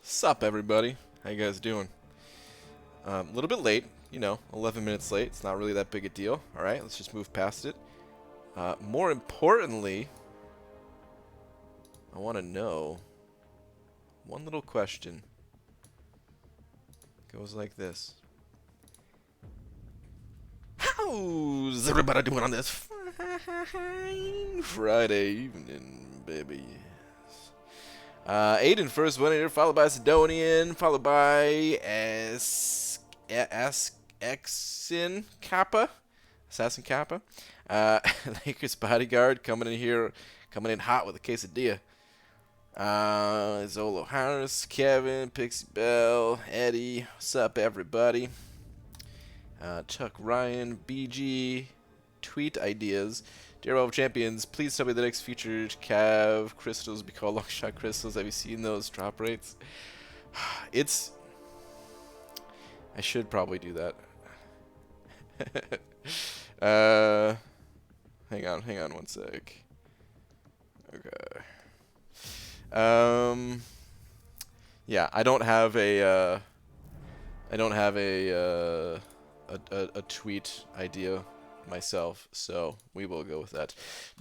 Sup, everybody? How you guys doing? A little bit late, 11 minutes late. It's not really that big a deal. All right, let's just move past it. More importantly, I want to know one little question. It goes like this. How's everybody doing on this fine Friday evening, baby? Aiden first one here, followed by Sidonian, followed by Exin Kappa, Assassin Kappa. Lakers bodyguard coming in here, coming in hot with a quesadilla. Zolo Harris, Kevin, Pixie Bell, Eddie, what's up everybody? Chuck Ryan, BG, tweet ideas. Dear World Champions, please tell me the next featured Cav crystals be called long shot crystals. Have you seen those drop rates? It's... I should probably do that. Hang on one sec. Okay. Yeah, I don't have a a tweet idea myself, so we will go with that.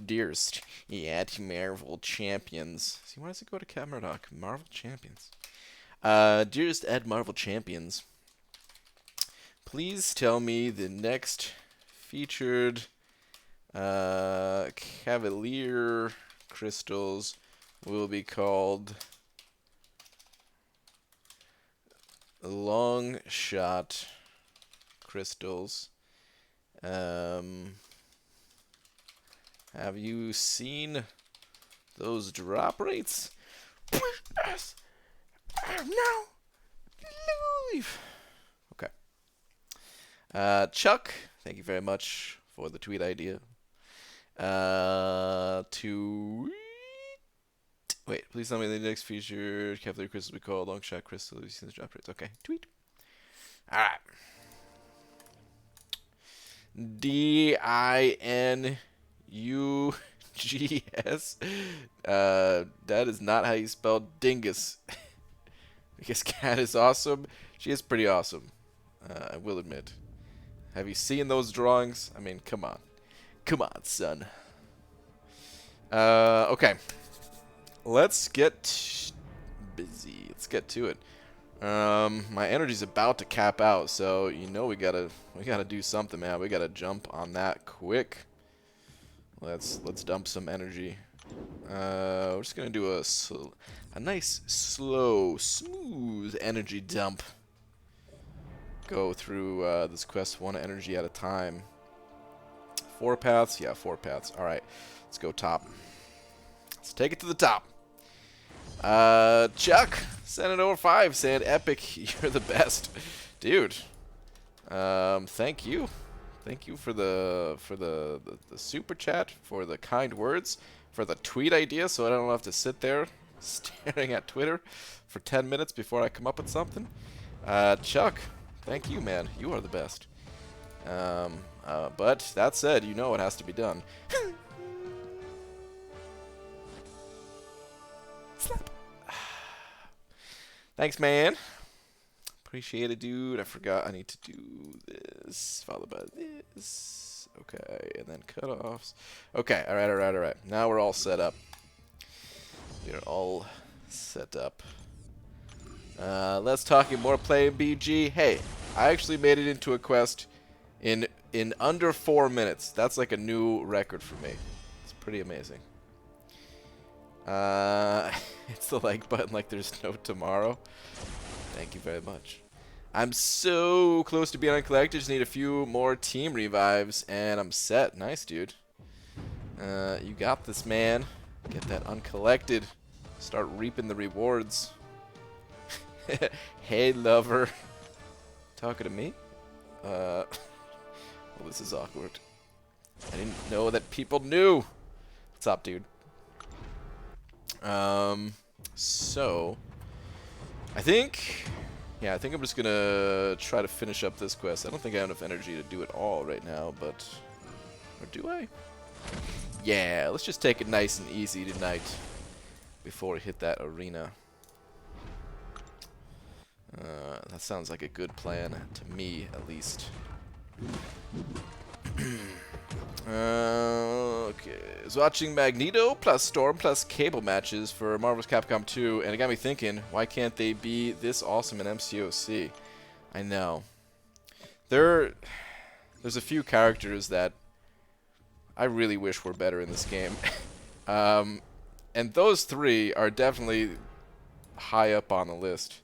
Dearest, to Marvel Champions. See, why does it go to Cat Murdoch? Marvel Champions. Dearest at Marvel Champions, please tell me the next featured Cavalier crystals will be called long shot crystals. Have you seen those drop rates? Please, no, leave. Okay. Chuck, thank you very much for the tweet idea. Wait, please tell me the next feature Cavalier crystals we call long shot crystals. Have you seen the drop rates? Okay, tweet. All right. DINUGS. That is not how you spell dingus. Because Cat is awesome. She is pretty awesome. I will admit. Have you seen those drawings? I mean, come on. Come on, son. Okay. Let's get busy. Let's get to it. My energy's about to cap out, so we gotta do something, man. We gotta jump on that quick. Let's dump some energy. We're just gonna do a nice, slow, smooth energy dump. Go through this quest one energy at a time. 4 paths? Yeah, 4 paths. All right, let's go top. Let's take it to the top. Chuck, Senate over 5 saying, "Epic, you're the best, dude." Thank you for the super chat, for the kind words, for the tweet idea, so I don't have to sit there staring at Twitter for 10 minutes before I come up with something. Chuck, thank you, man. You are the best. But that said, it has to be done. Slap. Thanks, man. Appreciate it, dude. I forgot I need to do this, followed by this. Okay, and then cutoffs. Okay, all right. Now we're all set up. We're all set up. Let's talk more play BG. Hey, I actually made it into a quest in under 4 minutes. That's like a new record for me. It's pretty amazing. It's the like button like there's no tomorrow. Thank you very much. I'm so close to being uncollected. Just need a few more team revives, and I'm set. Nice, dude. You got this, man. Get that uncollected. Start reaping the rewards. Hey, lover. Talking to me? Well, this is awkward. I didn't know that people knew. What's up, dude? So I think I'm just gonna try to finish up this quest. I don't think I have enough energy to do it all right now, but or do I? Yeah, let's just take it nice and easy tonight before we hit that arena. That sounds like a good plan to me, at least. Okay. I was watching Magneto plus Storm plus Cable matches for Marvel's Capcom 2, and it got me thinking, why can't they be this awesome in MCOC? I know. There's a few characters that I really wish were better in this game. And those three are definitely high up on the list.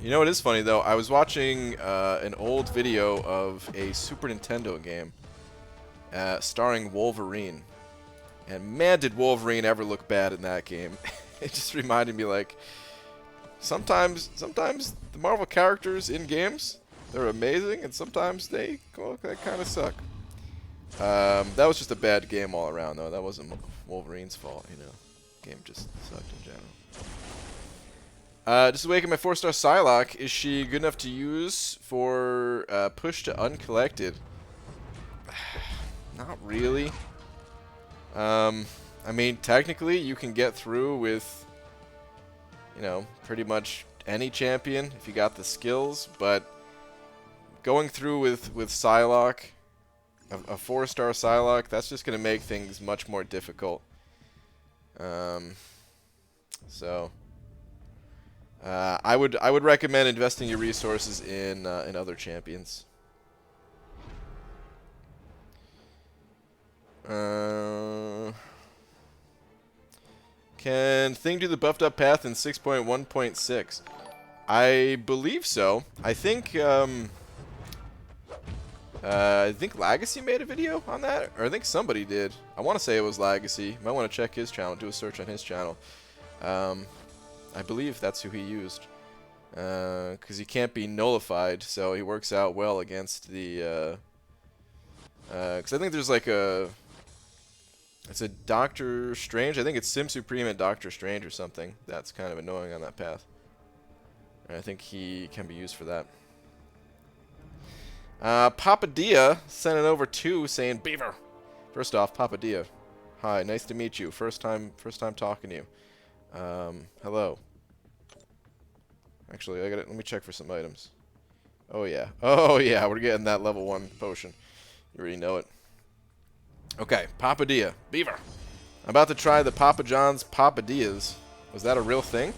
You know what is funny, though? I was watching an old video of a Super Nintendo game starring Wolverine. And man, did Wolverine ever look bad in that game. It just reminded me, like, sometimes the Marvel characters in games, they're amazing, and sometimes they kind of suck. That was just a bad game all around, though. That wasn't Wolverine's fault, you know. Game just sucked in general. Just awakened my 4-star Psylocke. Is she good enough to use for push to uncollected? Not really. I mean, technically, you can get through with, you know, pretty much any champion if you got the skills, but going through with Psylocke, a 4-star Psylocke, that's just going to make things much more difficult. So I would recommend investing your resources in other champions. Can Thing do the buffed up path in 6.1.6? I believe so. I think Legacy made a video on that, or I think somebody did. I want to say it was Legacy. Might want to check his channel, do a search on his channel. I believe that's who he used, because he can't be nullified, so he works out well against the. Because I think there's like it's a Doctor Strange. I think it's Sim Supreme and Doctor Strange or something. That's kind of annoying on that path. And I think he can be used for that. Papa Dia sent it over too, saying Beaver. First off, Papa Dia, hi, nice to meet you. First time talking to you. Hello. Actually, let me check for some items. Oh yeah, we're getting that level 1 potion. You already know it. Okay, Papa Dia, Beaver. I'm about to try the Papa John's Papadias. Was that a real thing?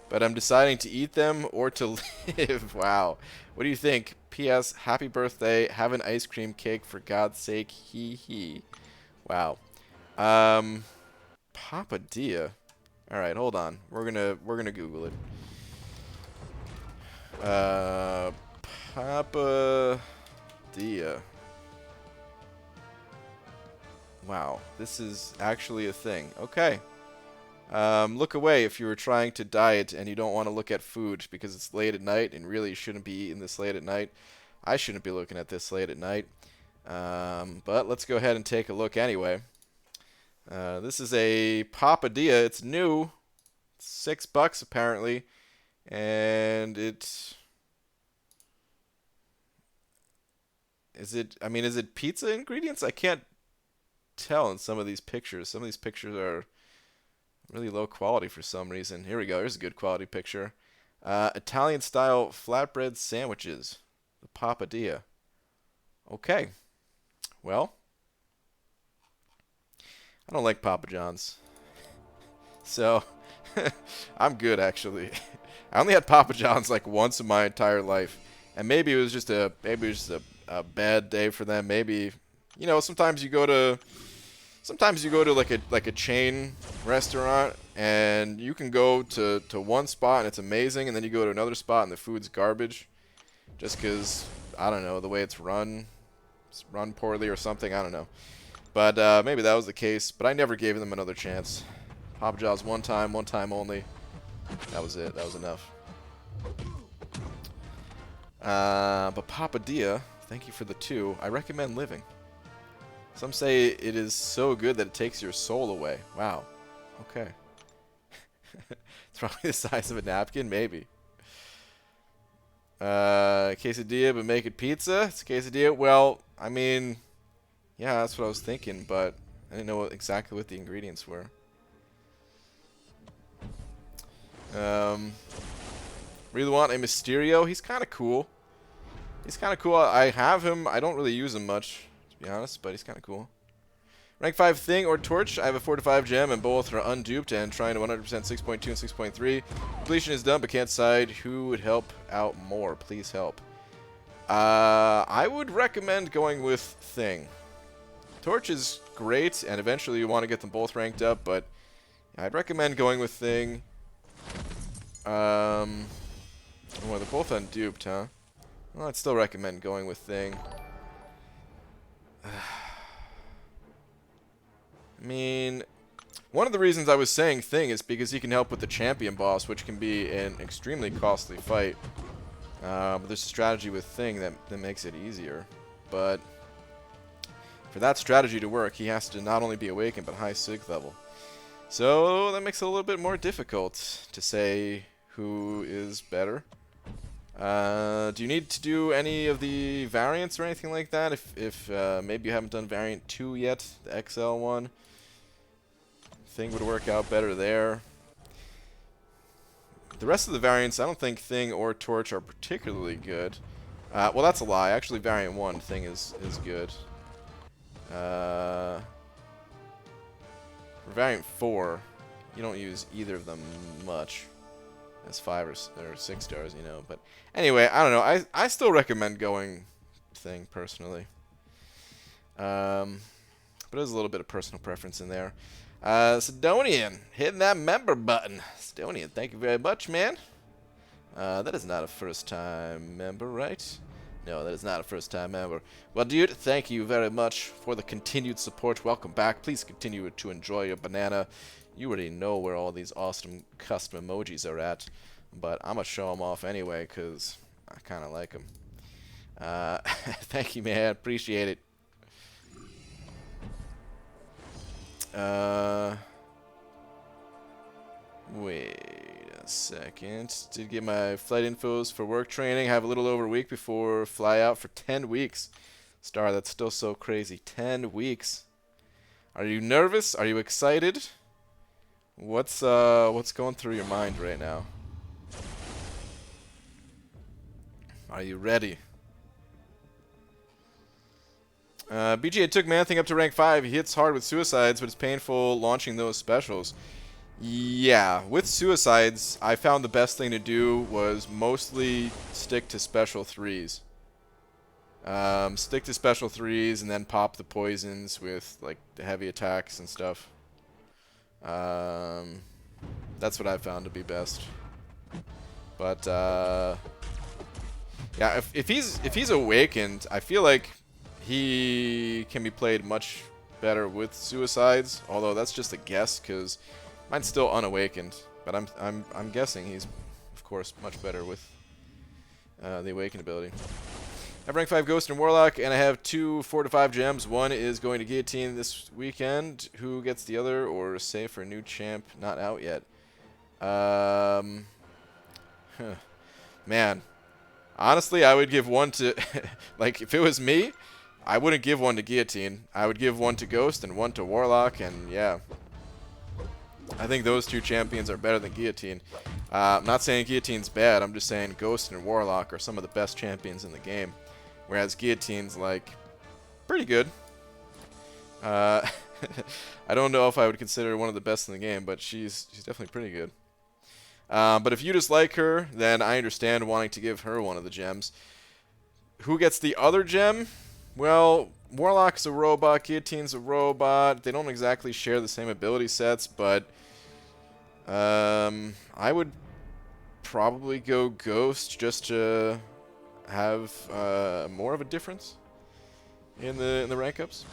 But I'm deciding to eat them or to live. Wow. What do you think? P.S. Happy birthday. Have an ice cream cake for God's sake. Hee hee. Wow. Papa Dia. All right, hold on. We're gonna Google it. Papa Dia. Wow, this is actually a thing. Okay. Look away if you were trying to diet and you don't want to look at food because it's late at night, and really you shouldn't be eating this late at night. I shouldn't be looking at this late at night. But let's go ahead and take a look anyway. This is a Papa Dia. It's new. It's $6 apparently. And it... Is it pizza ingredients? I can't tell in some of these pictures. Some of these pictures are really low quality for some reason. Here we go. Here's a good quality picture. Italian style flatbread sandwiches. The Papa Dia. Okay. Well, I don't like Papa John's. So, I'm good actually. I only had Papa John's like once in my entire life. And maybe it was just a bad day for them. Maybe, you know, sometimes you go to like a chain restaurant and you can go to one spot and it's amazing, and then you go to another spot and the food's garbage just because, I don't know, the way it's run poorly or something. I don't know. But maybe that was the case. But I never gave them another chance. Papa John's one time only. That was it. That was enough. But Papa Dia, thank you for the 2. I recommend living. Some say it is so good that it takes your soul away. Wow. Okay. It's probably the size of a napkin, maybe. Quesadilla, but make it pizza? It's quesadilla. Well, I mean, yeah, that's what I was thinking, but I didn't know exactly what the ingredients were. Really want a Mysterio. He's kind of cool. He's kind of cool. I have him. I don't really use him much, to be honest, but he's kind of cool. Rank 5 Thing or Torch. I have a 4 to 5 gem, and both are unduped and trying to 100% 6.2 and 6.3. Completion is done, but can't decide who would help out more. Please help. I would recommend going with Thing. Torch is great, and eventually you want to get them both ranked up, but I'd recommend going with Thing. Well, they're both unduped, huh? Well, I'd still recommend going with Thing. I mean, one of the reasons I was saying Thing is because he can help with the champion boss, which can be an extremely costly fight. But there's a strategy with Thing that makes it easier. But for that strategy to work, he has to not only be awakened, but high sig level. So that makes it a little bit more difficult to say who is better. Do you need to do any of the variants or anything like that? If maybe you haven't done variant 2 yet, the XL one, Thing would work out better there. The rest of the variants, I don't think Thing or Torch are particularly good. Well, that's a lie. Actually, variant 1, Thing is good. For variant 4, you don't use either of them much. It's 5 or 6 stars, you know. But anyway, I don't know. I still recommend going Thing personally. But there's a little bit of personal preference in there. Sidonian, hitting that member button. Sidonian, thank you very much, man. That is not a first-time member, right? No, that is not a first-time member. Well, dude, thank you very much for the continued support. Welcome back. Please continue to enjoy your banana. You already know where all these awesome custom emojis are at, but I'm going to show them off anyway because I kind of like them. Thank you, man. Appreciate it. Wait a second. Did get my flight infos for work training. Have a little over a week before fly out for 10 weeks. Star, that's still so crazy. 10 weeks. Are you nervous? Are you excited? What's going through your mind right now? Are you ready? BGA took Man-Thing up to rank 5. He hits hard with suicides, but it's painful launching those specials. Yeah, with suicides, I found the best thing to do was mostly stick to special 3s. Stick to special 3s and then pop the poisons with like the heavy attacks and stuff. That's what I found to be best. But yeah, if he's awakened, I feel like he can be played much better with suicides. Although that's just a guess, because mine's still unawakened. But I'm guessing he's, of course, much better with the awakened ability. I have rank 5 Ghost and Warlock, and I have 2 4 to 5 gems. One is going to Guillotine this weekend. Who gets the other, or save for a new champ not out yet? Man, honestly, I would give one to like if it was me, I wouldn't give one to Guillotine. I would give one to Ghost and one to Warlock, and yeah. I think those 2 champions are better than Guillotine. I'm not saying Guillotine's bad, I'm just saying Ghost and Warlock are some of the best champions in the game. Whereas Guillotine's, like, pretty good. I don't know if I would consider her one of the best in the game, but she's definitely pretty good. But if you just like her, then I understand wanting to give her one of the gems. Who gets the other gem? Well, Warlock's a robot, Guillotine's a robot. They don't exactly share the same ability sets, but I would probably go Ghost just to have more of a difference in the rank ups.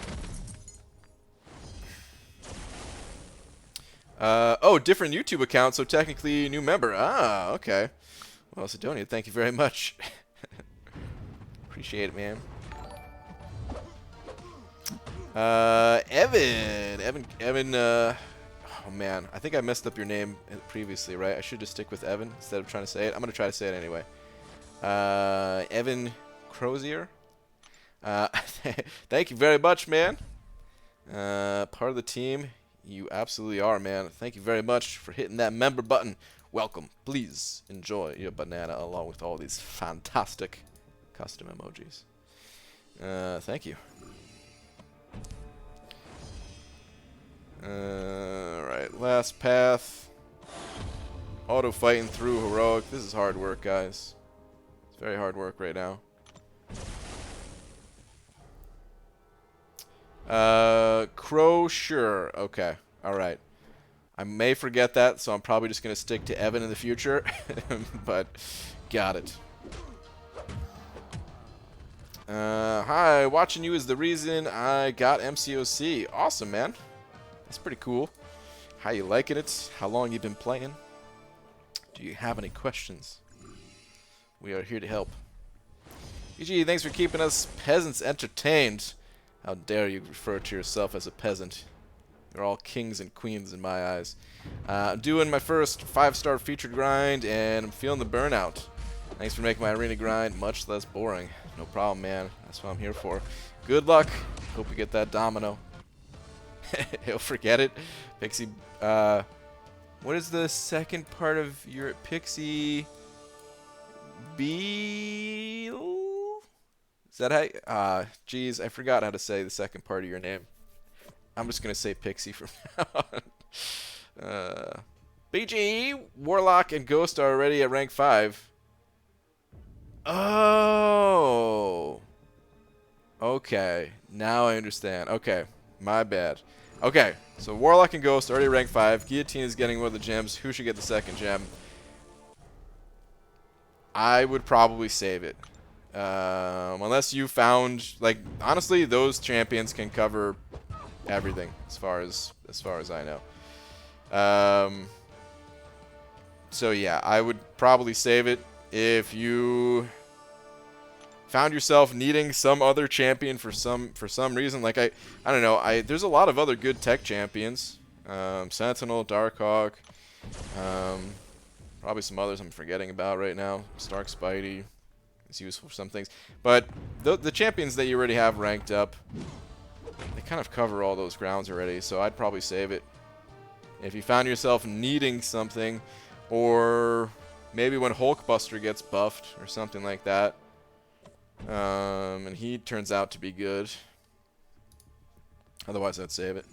Oh, different YouTube account, so technically new member. Ah, okay. Well, Sidonia, thank you very much. Appreciate it, man. Evan, oh man, I think I messed up your name previously, right? I should just stick with Evan instead of trying to say it. I'm gonna try to say it anyway. Evan Crozier. Thank you very much, man. Part of the team. You absolutely are, man. Thank you very much for hitting that member button. Welcome. Please enjoy your banana along with all these fantastic custom emojis. Thank you. Alright, last path. Auto fighting through heroic. This is hard work, guys. It's very hard work right now. Crow, sure. Okay. Alright. I may forget that, so I'm probably just going to stick to Evan in the future. But, got it. Hi, watching you is the reason I got MCOC. Awesome, man. That's pretty cool. How you liking it? How long you been playing? Do you have any questions? We are here to help. EG, thanks for keeping us peasants entertained. How dare you refer to yourself as a peasant? You're all kings and queens in my eyes. I'm doing my first 5-star featured grind, and I'm feeling the burnout. Thanks for making my arena grind much less boring. No problem, man. That's what I'm here for. Good luck. Hope you get that Domino. He'll forget it. Pixie, what is the second part of your Pixie Beal? Is that how? Geez, I forgot how to say the second part of your name. I'm just gonna say Pixie from now on. BG, Warlock, and Ghost are already at rank 5. Oh. Okay, now I understand. Okay, my bad. Okay, so Warlock and Ghost already rank 5. Guillotine is getting one of the gems. Who should get the second gem? I would probably save it. Unless you found, like, honestly, those champions can cover everything as far as I know. So yeah, I would probably save it. If you found yourself needing some other champion for some reason, like I don't know, there's a lot of other good tech champions. Sentinel, Darkhawk, probably some others I'm forgetting about right now. Stark Spidey is useful for some things, but the champions that you already have ranked up, they kind of cover all those grounds already, so I'd probably save it. If you found yourself needing something, or maybe when Hulkbuster gets buffed or something like that, and he turns out to be good. Otherwise, I'd save it.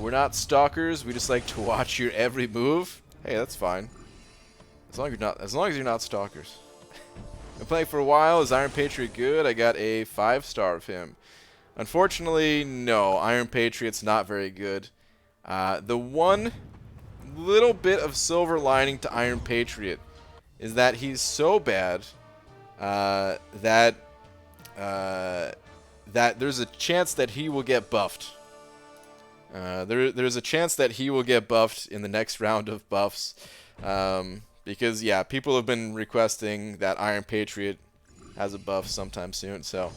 We're not stalkers. We just like to watch your every move. Hey, that's fine. As long as you're not stalkers. Been playing for a while. Is Iron Patriot good? I got a 5-star of him. Unfortunately, no. Iron Patriot's not very good. The one little bit of silver lining to Iron Patriot is that he's so bad that there's a chance that he will get buffed. There's a chance that he will get buffed in the next round of buffs. Because, yeah, people have been requesting that Iron Patriot has a buff sometime soon. So,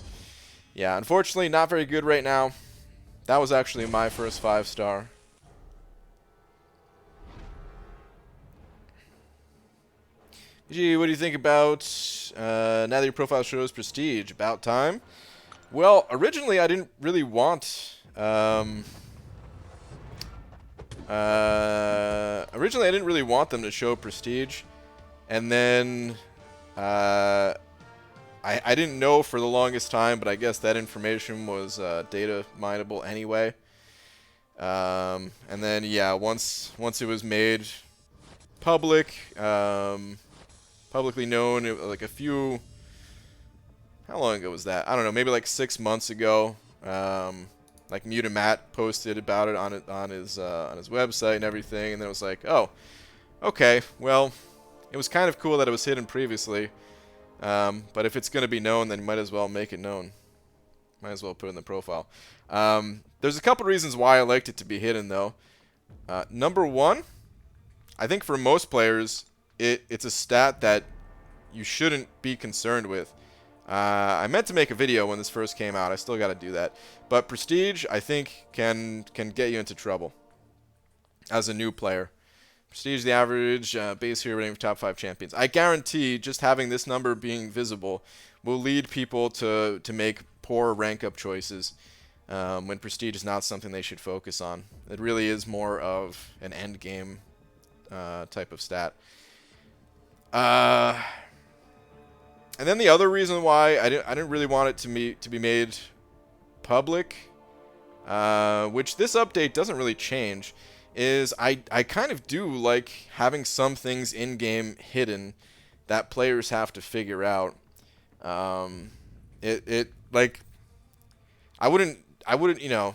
yeah, unfortunately, not very good right now. That was actually my first 5-star. Gee, what do you think about, now that your profile shows prestige, about time? Well, originally I didn't really want, originally I didn't really want them to show prestige, and then, I didn't know for the longest time, but I guess that information was, data mineable anyway. And then, yeah, once it was made public, publicly known, like a few, how long ago was that? I don't know, maybe like 6 months ago. Like Mutamat posted about it on his website and everything, and then it was like, oh, okay, well, it was kind of cool that it was hidden previously, but if it's going to be known, then you might as well make it known. Might as well put it in the profile. There's a couple reasons why I liked it to be hidden, though. Number one, I think for most players, it's a stat that you shouldn't be concerned with. I meant to make a video when this first came out. I still got to do that. But Prestige, I think, can get you into trouble as a new player. Prestige the average base hero rating of top 5 champions. I guarantee just having this number being visible will lead people to make poor rank up choices when prestige is not something they should focus on. It really is more of an end game type of stat. And then the other reason why I didn't really want it to be made public, which this update doesn't really change, is I kind of do like having some things in game hidden that players have to figure out. Like I wouldn't you know,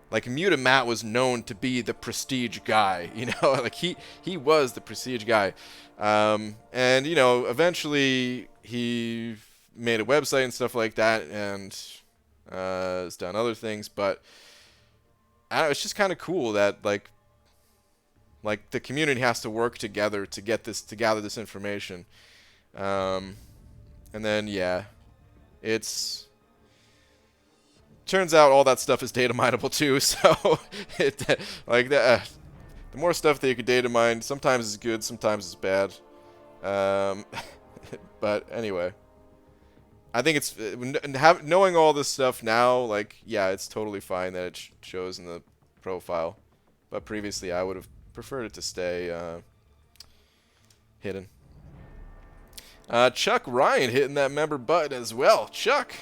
like Mutamat was known to be the prestige guy, you know, like he was the prestige guy. And you know, eventually he made a website and stuff like that, and has done other things, but I don't know, it's just kind of cool that like the community has to work together to gather this information. And then yeah, turns out all that stuff is data mineable too, so like that. The more stuff that you could data mine, sometimes is good, sometimes it's bad. But anyway, I think it's knowing all this stuff now, like yeah, it's totally fine that it shows in the profile. But previously, I would have preferred it to stay hidden. Chuck Ryan hitting that member button as well. Chuck,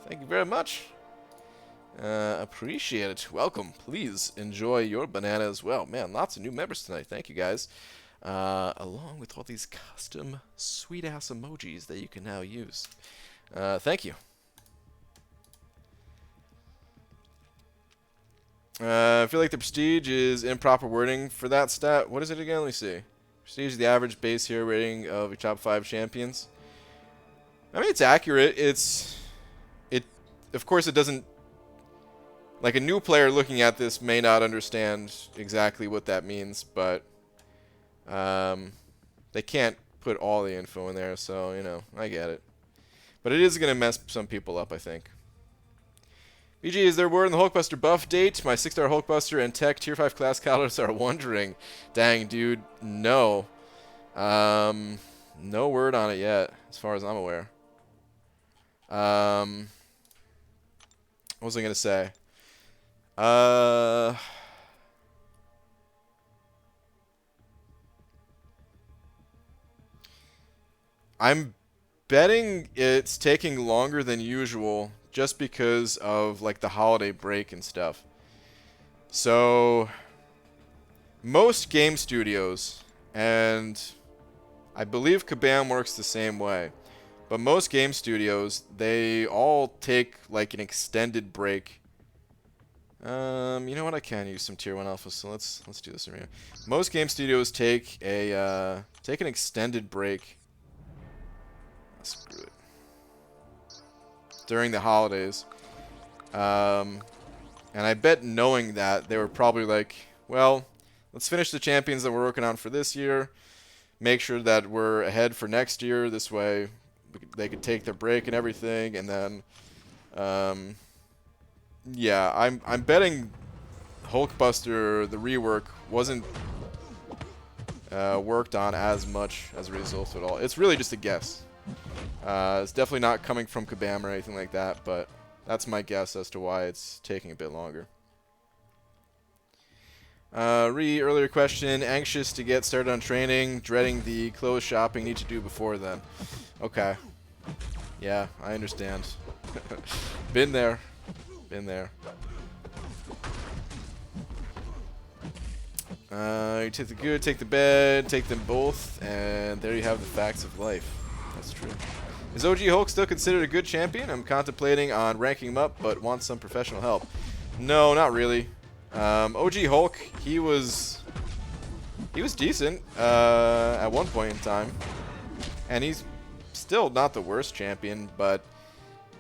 thank you very much. Appreciate it. Welcome. Please enjoy your banana as well. Man, lots of new members tonight. Thank you, guys. Along with all these custom sweet-ass emojis that you can now use. Thank you. I feel like the prestige is improper wording for that stat. What is it again? Let me see. Prestige is the average base hero rating of your top 5 champions. I mean, it's accurate. Of course, it doesn't. Like, a new player looking at this may not understand exactly what that means, but they can't put all the info in there, so, you know, I get it. But it is going to mess some people up, I think. BG, is there word in the Hulkbuster buff date? My 6-star Hulkbuster and Tech Tier 5 class calibers are wondering. Dang, dude, no. No word on it yet, as far as I'm aware. What was I going to say? I'm betting it's taking longer than usual just because of like the holiday break and stuff. So most game studios, and I believe Kabam works the same way, but most game studios, they all take like an extended break. You know what? I can use some tier 1 alpha, so let's do this right here. Most game studios take an extended break. Screw it. During the holidays. And I bet knowing that, they were probably like, well, let's finish the champions that we're working on for this year. Make sure that we're ahead for next year. This way, they could take their break and everything. And then, yeah, I'm betting Hulkbuster, the rework, wasn't worked on as much as a result at all. It's really just a guess. It's definitely not coming from Kabam or anything like that, but that's my guess as to why it's taking a bit longer. Earlier question, anxious to get started on training, dreading the clothes shopping need to do before then. Okay. Yeah, I understand. Been there. Been there. You take the good, take the bad, take them both, and there you have the facts of life. That's true. Is OG Hulk still considered a good champion? I'm contemplating on ranking him up, but want some professional help. No, not really. OG Hulk, he was decent at one point in time, and he's still not the worst champion, but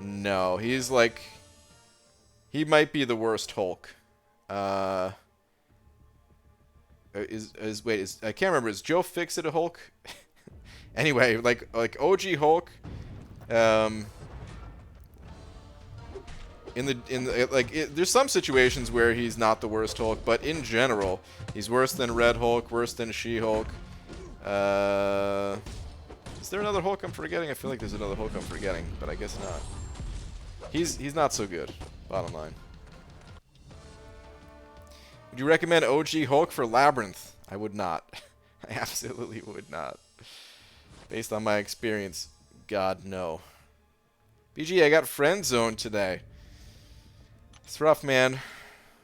no, he's like, he might be the worst Hulk. I can't remember. Is Joe Fixit a Hulk? Anyway, like OG Hulk, in there's some situations where he's not the worst Hulk, but in general, he's worse than Red Hulk, worse than She-Hulk. Is there another Hulk I'm forgetting? I feel like there's another Hulk I'm forgetting, but I guess not. He's not so good, bottom line. Would you recommend OG Hulk for Labyrinth? I would not. I absolutely would not. Based on my experience, God, no. BG, I got friend zoned today. It's rough, man.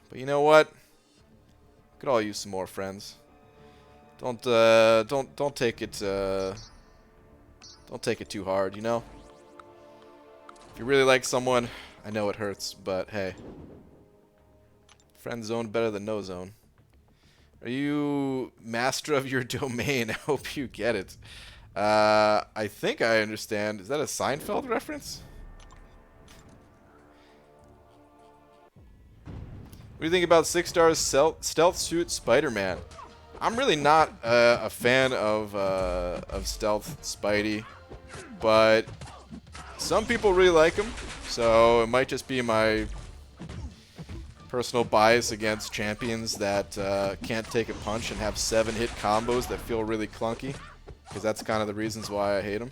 But you know what? We could all use some more friends. Don't take it don't take it too hard, you know? If you really like someone, I know it hurts, but hey. Friend zone better than no zone. Are you master of your domain? I hope you get it. I think I understand. Is that a Seinfeld reference? What do you think about 6-star stealth suit Spider-Man? I'm really not a fan of stealth Spidey, but some people really like him, so it might just be my personal bias against champions that can't take a punch and have 7-hit combos that feel really clunky, because that's kind of the reasons why I hate him.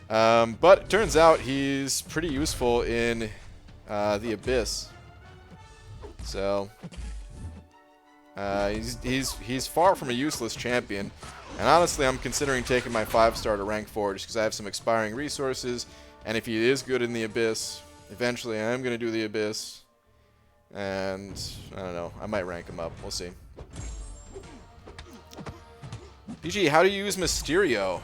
But it turns out he's pretty useful in the Abyss. So he's far from a useless champion, and honestly, I'm considering taking my 5-star to rank 4 just because I have some expiring resources. And if he is good in the Abyss, eventually I am going to do the Abyss, and I don't know, I might rank him up. We'll see. BG, how do you use Mysterio?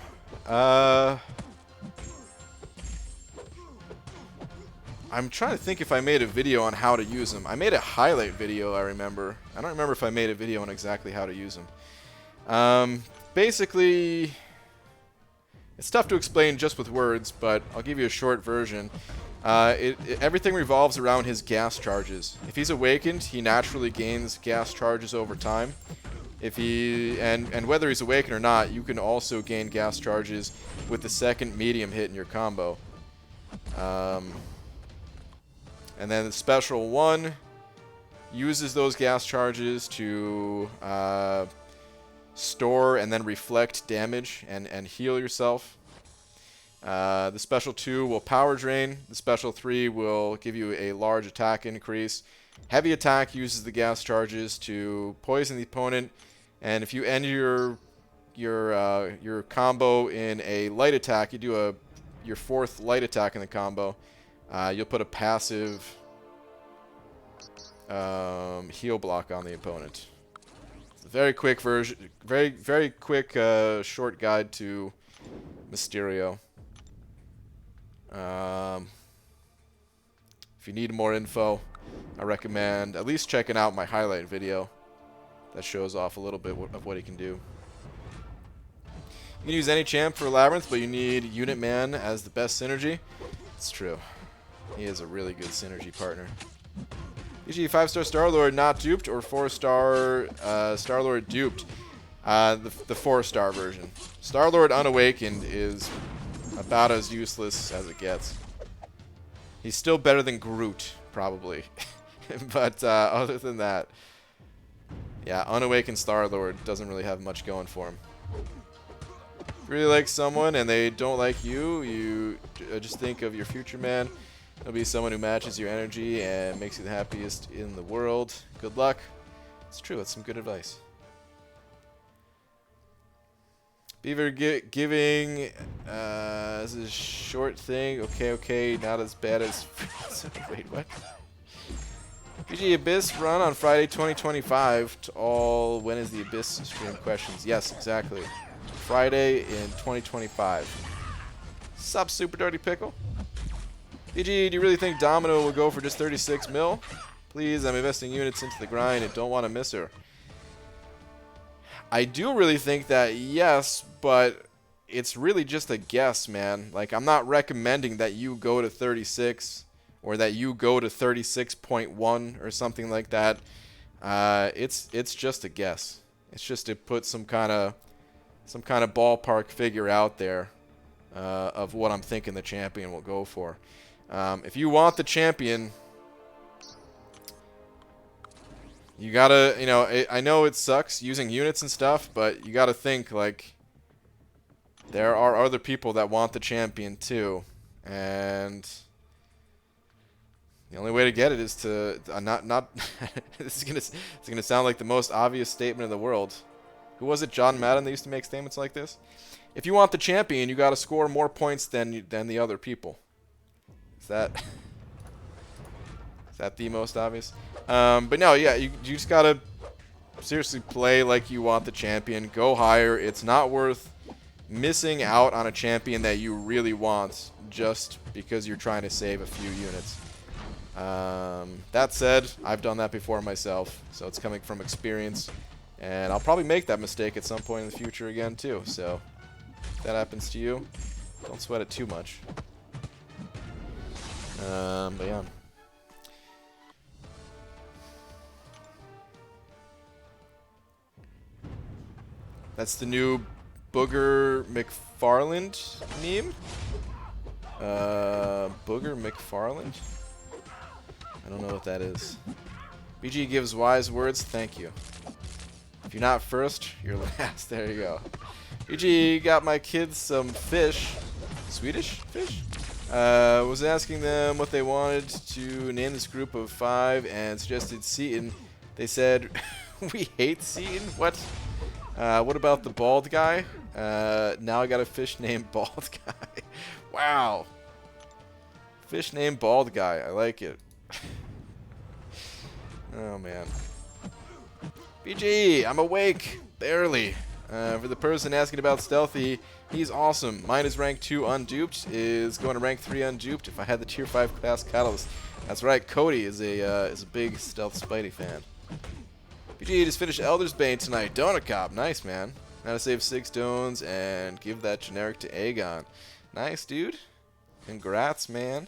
I'm trying to think if I made a video on how to use him. I made a highlight video, I remember. I don't remember if I made a video on exactly how to use him. Basically, it's tough to explain just with words, but I'll give you a short version. Everything revolves around his gas charges. If he's awakened, he naturally gains gas charges over time. If he and whether he's awakened or not, you can also gain gas charges with the second medium hit in your combo. And then the special 1 uses those gas charges to store and then reflect damage and heal yourself. The special 2 will power drain. The special 3 will give you a large attack increase. Heavy attack uses the gas charges to poison the opponent, and if you end your combo in a light attack, you do your 4th light attack in the combo. You'll put a passive heal block on the opponent. It's a very quick version, very quick short guide to Mysterio. If you need more info, I recommend at least checking out my highlight video that shows off a little bit of what he can do. You can use any champ for Labyrinth, but you need Unit Man as the best synergy. It's true. He is a really good synergy partner. Usually 5-star Star-Lord not duped, or 4-star Star-Lord duped. The 4-star version. Star-Lord unawakened is about as useless as it gets. He's still better than Groot, probably. But other than that, yeah, unawakened Star-Lord doesn't really have much going for him. If you really like someone and they don't like you, you just think of your future man. It'll be someone who matches your energy and makes you the happiest in the world. Good luck. It's true, it's some good advice. Beaver giving this is a short thing. Okay, not as bad as wait, what? PG Abyss run on Friday 2025 to all when is the Abyss stream questions. Yes, exactly. Friday in 2025. Sup, Super Dirty Pickle? PG, do you really think Domino will go for just 36 mil? Please, I'm investing units into the grind and don't want to miss her. I do really think that, yes, but it's really just a guess, man. Like, I'm not recommending that you go to 36 or that you go to 36.1 or something like that. It's just a guess. It's just to put some kind of ballpark figure out there of what I'm thinking the champion will go for. If you want the champion, You gotta, you know, I know it sucks using units and stuff, but you gotta think, like, there are other people that want the champion too, and the only way to get it is to not. This is gonna sound like the most obvious statement in the world. Who was it? John Madden that used to make statements like this. If you want the champion, you gotta score more points than the other people. Is that the most obvious? But no, yeah, you just gotta seriously play like you want the champion. Go higher. It's not worth missing out on a champion that you really want just because you're trying to save a few units. That said, I've done that before myself, so it's coming from experience, and I'll probably make that mistake at some point in the future again too. So if that happens to you, don't sweat it too much. But yeah. That's the new Booger McFarland meme? Booger McFarland? I don't know what that is. BG gives wise words, thank you. If you're not first, you're last. There you go. BG got my kids some fish. Swedish fish? Was asking them what they wanted to name this group of 5 and suggested Seaton. They said, we hate Seaton? What? What about the bald guy? Now I got a fish named Bald Guy. Wow. Fish named Bald Guy. I like it. Oh, man. BG, I'm awake. Barely. For the person asking about Stealthy, he's awesome. Mine is rank 2 unduped. Is going to rank 3 unduped if I had the tier 5 class Catalyst. That's right. Cody is a big Stealth Spidey fan. BG just finished Elder's Bane tonight. Donut Cop. Nice, man. Now to save 6 stones and give that generic to Aegon. Nice, dude. Congrats, man.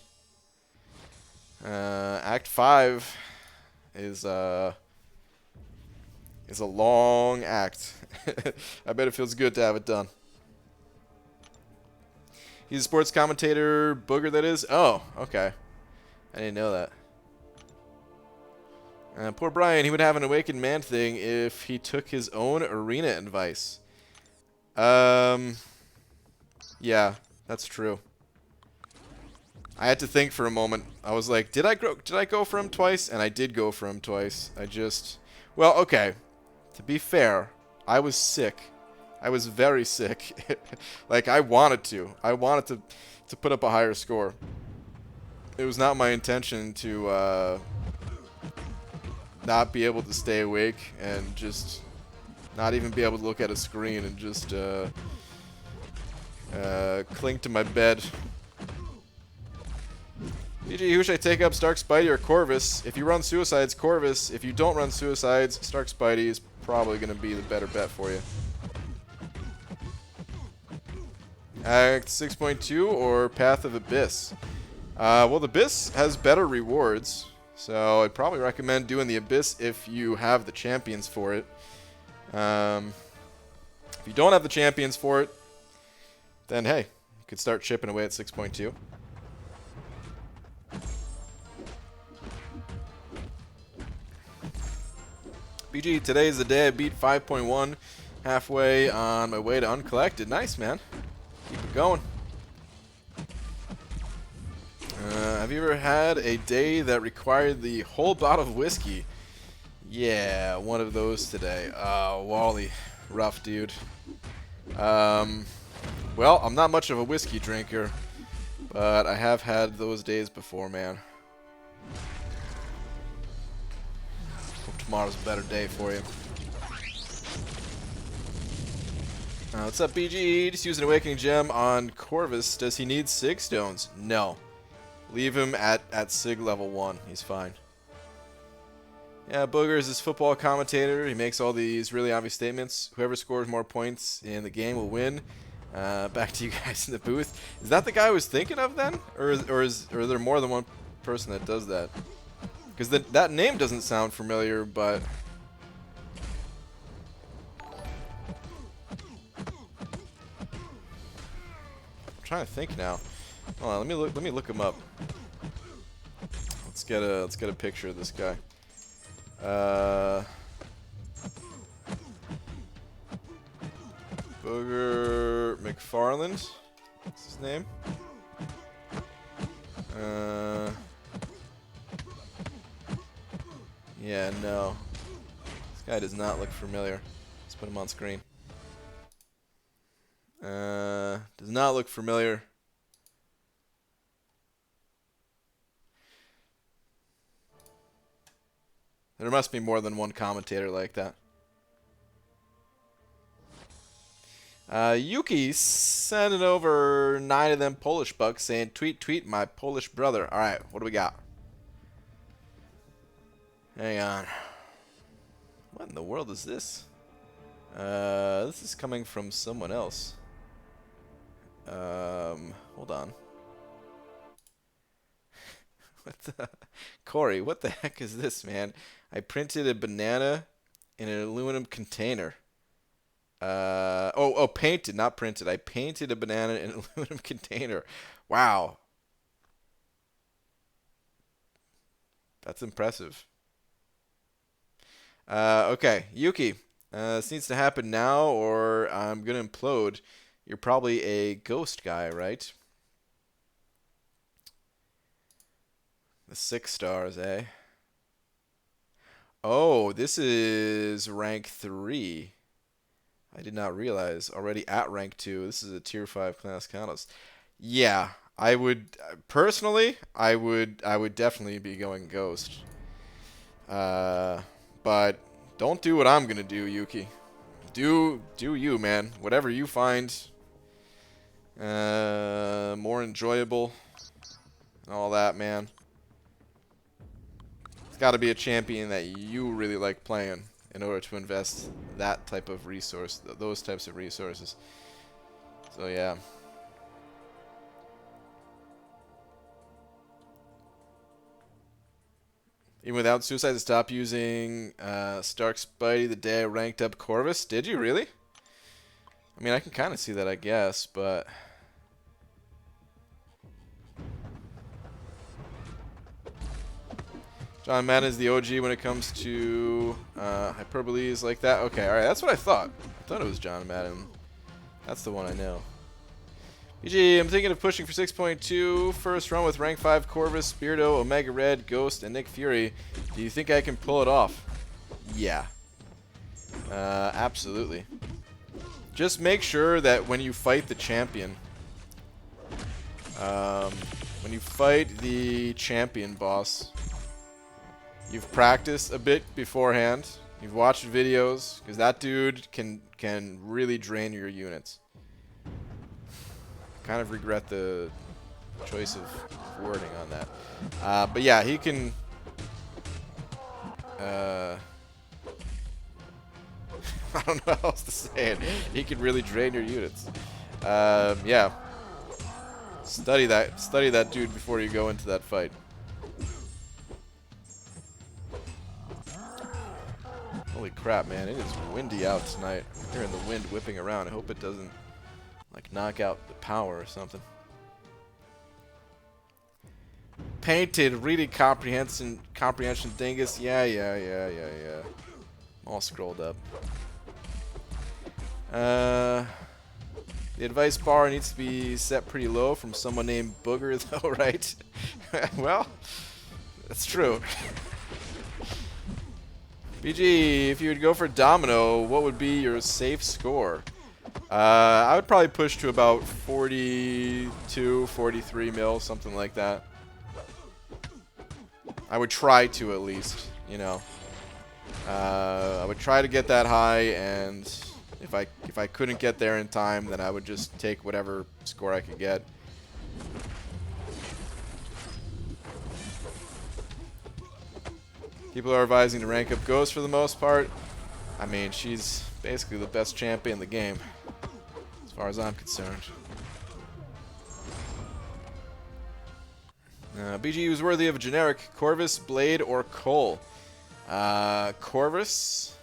Act 5 is a long act. I bet it feels good to have it done. He's a sports commentator, Booger that is? Oh, okay. I didn't know that. Poor Brian, he would have an awakened man thing if he took his own arena advice. Yeah, that's true. I had to think for a moment. I was like, did I go for him twice? And I did go for him twice. Well, okay. To be fair, I was sick. I was very sick. Like, I wanted to. I wanted to put up a higher score. It was not my intention to not be able to stay awake and just not even be able to look at a screen and just cling to my bed. BG, who should I take up, Stark Spidey or Corvus? If you run Suicides, Corvus. If you don't run Suicides, Stark Spidey is probably going to be the better bet for you. Act 6.2 or Path of Abyss? Well, the Abyss has better rewards, so I'd probably recommend doing the Abyss if you have the champions for it. If you don't have the champions for it, then hey, you could start chipping away at 6.2. BG, today is the day I beat 5.1 halfway on my way to Uncollected. Nice, man. Keep it going. Have you ever had a day that required the whole bottle of whiskey? Yeah, one of those today. Wally. Rough, dude. Well, I'm not much of a whiskey drinker, but I have had those days before, man. Hope tomorrow's a better day for you. What's up, BG? Just use an Awakening Gem on Corvus. Does he need Sig Stones? No. Leave him at Sig level 1. He's fine. Yeah, Booger is his football commentator. He makes all these really obvious statements. Whoever scores more points in the game will win. Back to you guys in the booth. Is that the guy I was thinking of then? Or is there more than one person that does that? Because that name doesn't sound familiar, but... I'm trying to think now. Hold on, let me look him up. Let's get a picture of this guy. Booger McFarland. What's his name? Yeah, no. This guy does not look familiar. Let's put him on screen. Does not look familiar. There must be more than one commentator like that. Yuki sending over 9 of them Polish bucks saying, tweet, tweet, my Polish brother. Alright, what do we got? Hang on. What in the world is this? This is coming from someone else. Hold on. What the? Corey, what the heck is this, man? I printed a banana in an aluminum container. Painted, not printed. I painted a banana in an aluminum container. Wow. That's impressive. Okay, Yuki. This needs to happen now or I'm going to implode. You're probably a ghost guy, right? The 6 stars, eh? Oh, this is rank 3. I did not realize. Already at rank 2. This is a tier 5 class contest. Yeah, I would personally. I would definitely be going ghost. But don't do what I'm gonna do, Yuki. Do you, man? Whatever you find more enjoyable, and all that, man. It's got to be a champion that you really like playing in order to invest that type of resource, those types of resources. So yeah. Even without suicide, to stop using Stark Spidey the day I ranked up Corvus. Did you really? I mean, I can kind of see that, I guess, but John Madden is the OG when it comes to hyperboles like that. Okay, alright, that's what I thought. I thought it was John Madden. That's the one I know. BG, I'm thinking of pushing for 6.2. First run with rank 5 Corvus, Beardo, Omega Red, Ghost, and Nick Fury. Do you think I can pull it off? Yeah. Absolutely. Just make sure that when you fight the champion, boss, you've practiced a bit beforehand. You've watched videos, because that dude can really drain your units. Kind of regret the choice of wording on that. But yeah, he can... I don't know how else to say it. He can really drain your units. Yeah. Study that dude before you go into that fight. Holy crap, man. It is windy out tonight. I'm hearing the wind whipping around. I hope it doesn't like knock out the power or something. Painted, reading comprehension dingus. Yeah. I'm all scrolled up. The advice bar needs to be set pretty low from someone named Booger, though, right? Well, that's true. BG, if you would go for Domino, what would be your safe score? I would probably push to about 42, 43 mil, something like that. I would try to, at least, you know. I would try to get that high, and if I couldn't get there in time, then I would just take whatever score I could get. People are advising to rank up Ghost for the most part. I mean, she's basically the best champion in the game, as far as I'm concerned. BG was worthy of a generic Corvus, Blade, or Cole. Corvus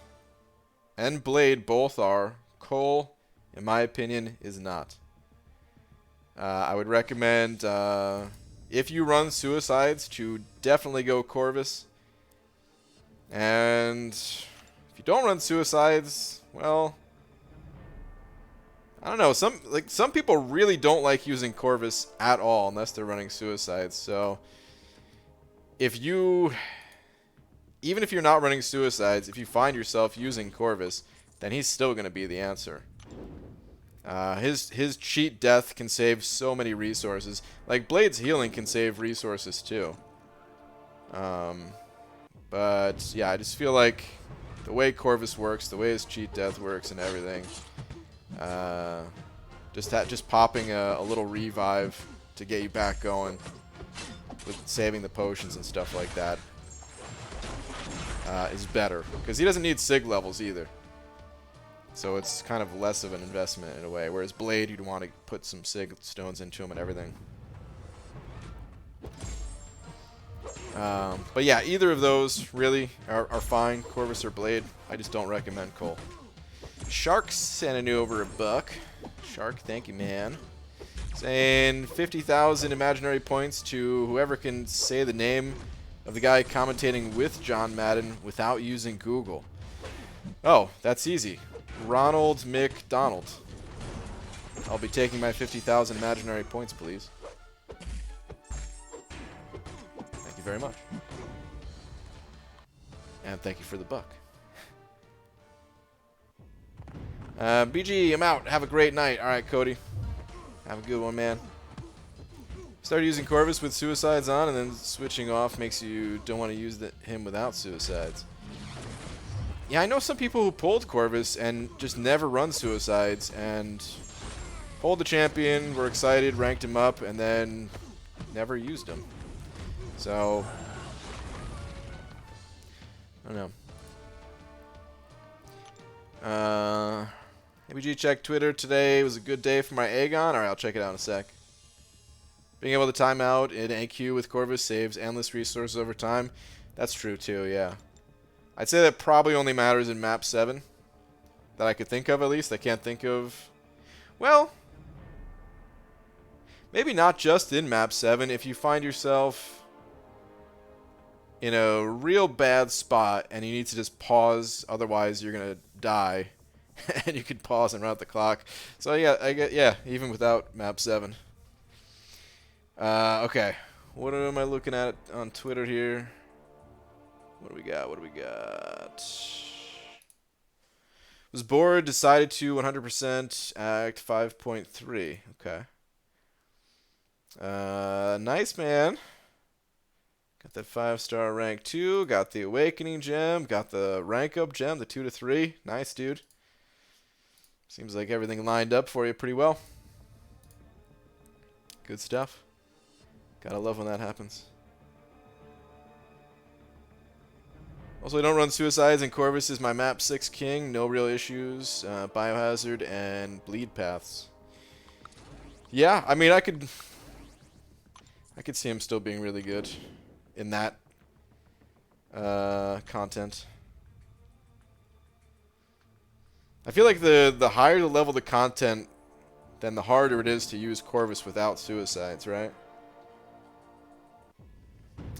and Blade both are. Cole, in my opinion, is not. I would recommend, if you run suicides, to definitely go Corvus. And if you don't run suicides, well, I don't know. Some people really don't like using Corvus at all unless they're running suicides. So even if you're not running suicides, if you find yourself using Corvus, then he's still going to be the answer. His cheat death can save so many resources. Like Blade's healing can save resources too. But yeah, I just feel like the way Corvus works, the way his cheat death works, and everything. Just popping a little revive to get you back going with saving the potions and stuff like that is better, because he doesn't need sig levels either, so it's kind of less of an investment in a way, whereas Blade, you'd want to put some sig stones into him and everything. But yeah, either of those really are fine, Corvus or Blade. I just don't recommend Cole. Shark sending you over $1. Shark, thank you, man. Saying 50,000 imaginary points to whoever can say the name of the guy commentating with John Madden without using Google. Oh, that's easy. Ronald McDonald. I'll be taking my 50,000 imaginary points, please. Thank you very much. And thank you for the $1. BG, I'm out. Have a great night. All right, Cody. Have a good one, man. Started using Corvus with suicides on, and then switching off makes you don't want to use him without suicides. Yeah, I know some people who pulled Corvus and just never run suicides, and pulled the champion, were excited, ranked him up, and then never used him. So, I don't know. ABG checked Twitter today. It was a good day for my Aegon. Alright, I'll check it out in a sec. Being able to time out in AQ with Corvus saves endless resources over time. That's true too, yeah. I'd say that probably only matters in map 7. That I could think of, at least. I can't think of... Well, maybe not just in map 7. If you find yourself in a real bad spot and you need to just pause, otherwise you're going to die. And you could pause and run out the clock. So yeah, even without map 7. Okay. What am I looking at on Twitter here? What do we got? Was bored, decided to 100% act 5.3. Okay. Nice, man. Got that 5-star rank 2. Got the awakening gem. Got the rank up gem, the 2 to 3. Nice, dude. Seems like everything lined up for you pretty well. Good stuff. Gotta love when that happens. Also, I don't run suicides, and Corvus is my map 6 king. No real issues. Biohazard and bleed paths. Yeah, I mean, I could see him still being really good in that content. I feel like the higher the level of the content, then the harder it is to use Corvus without suicides, right?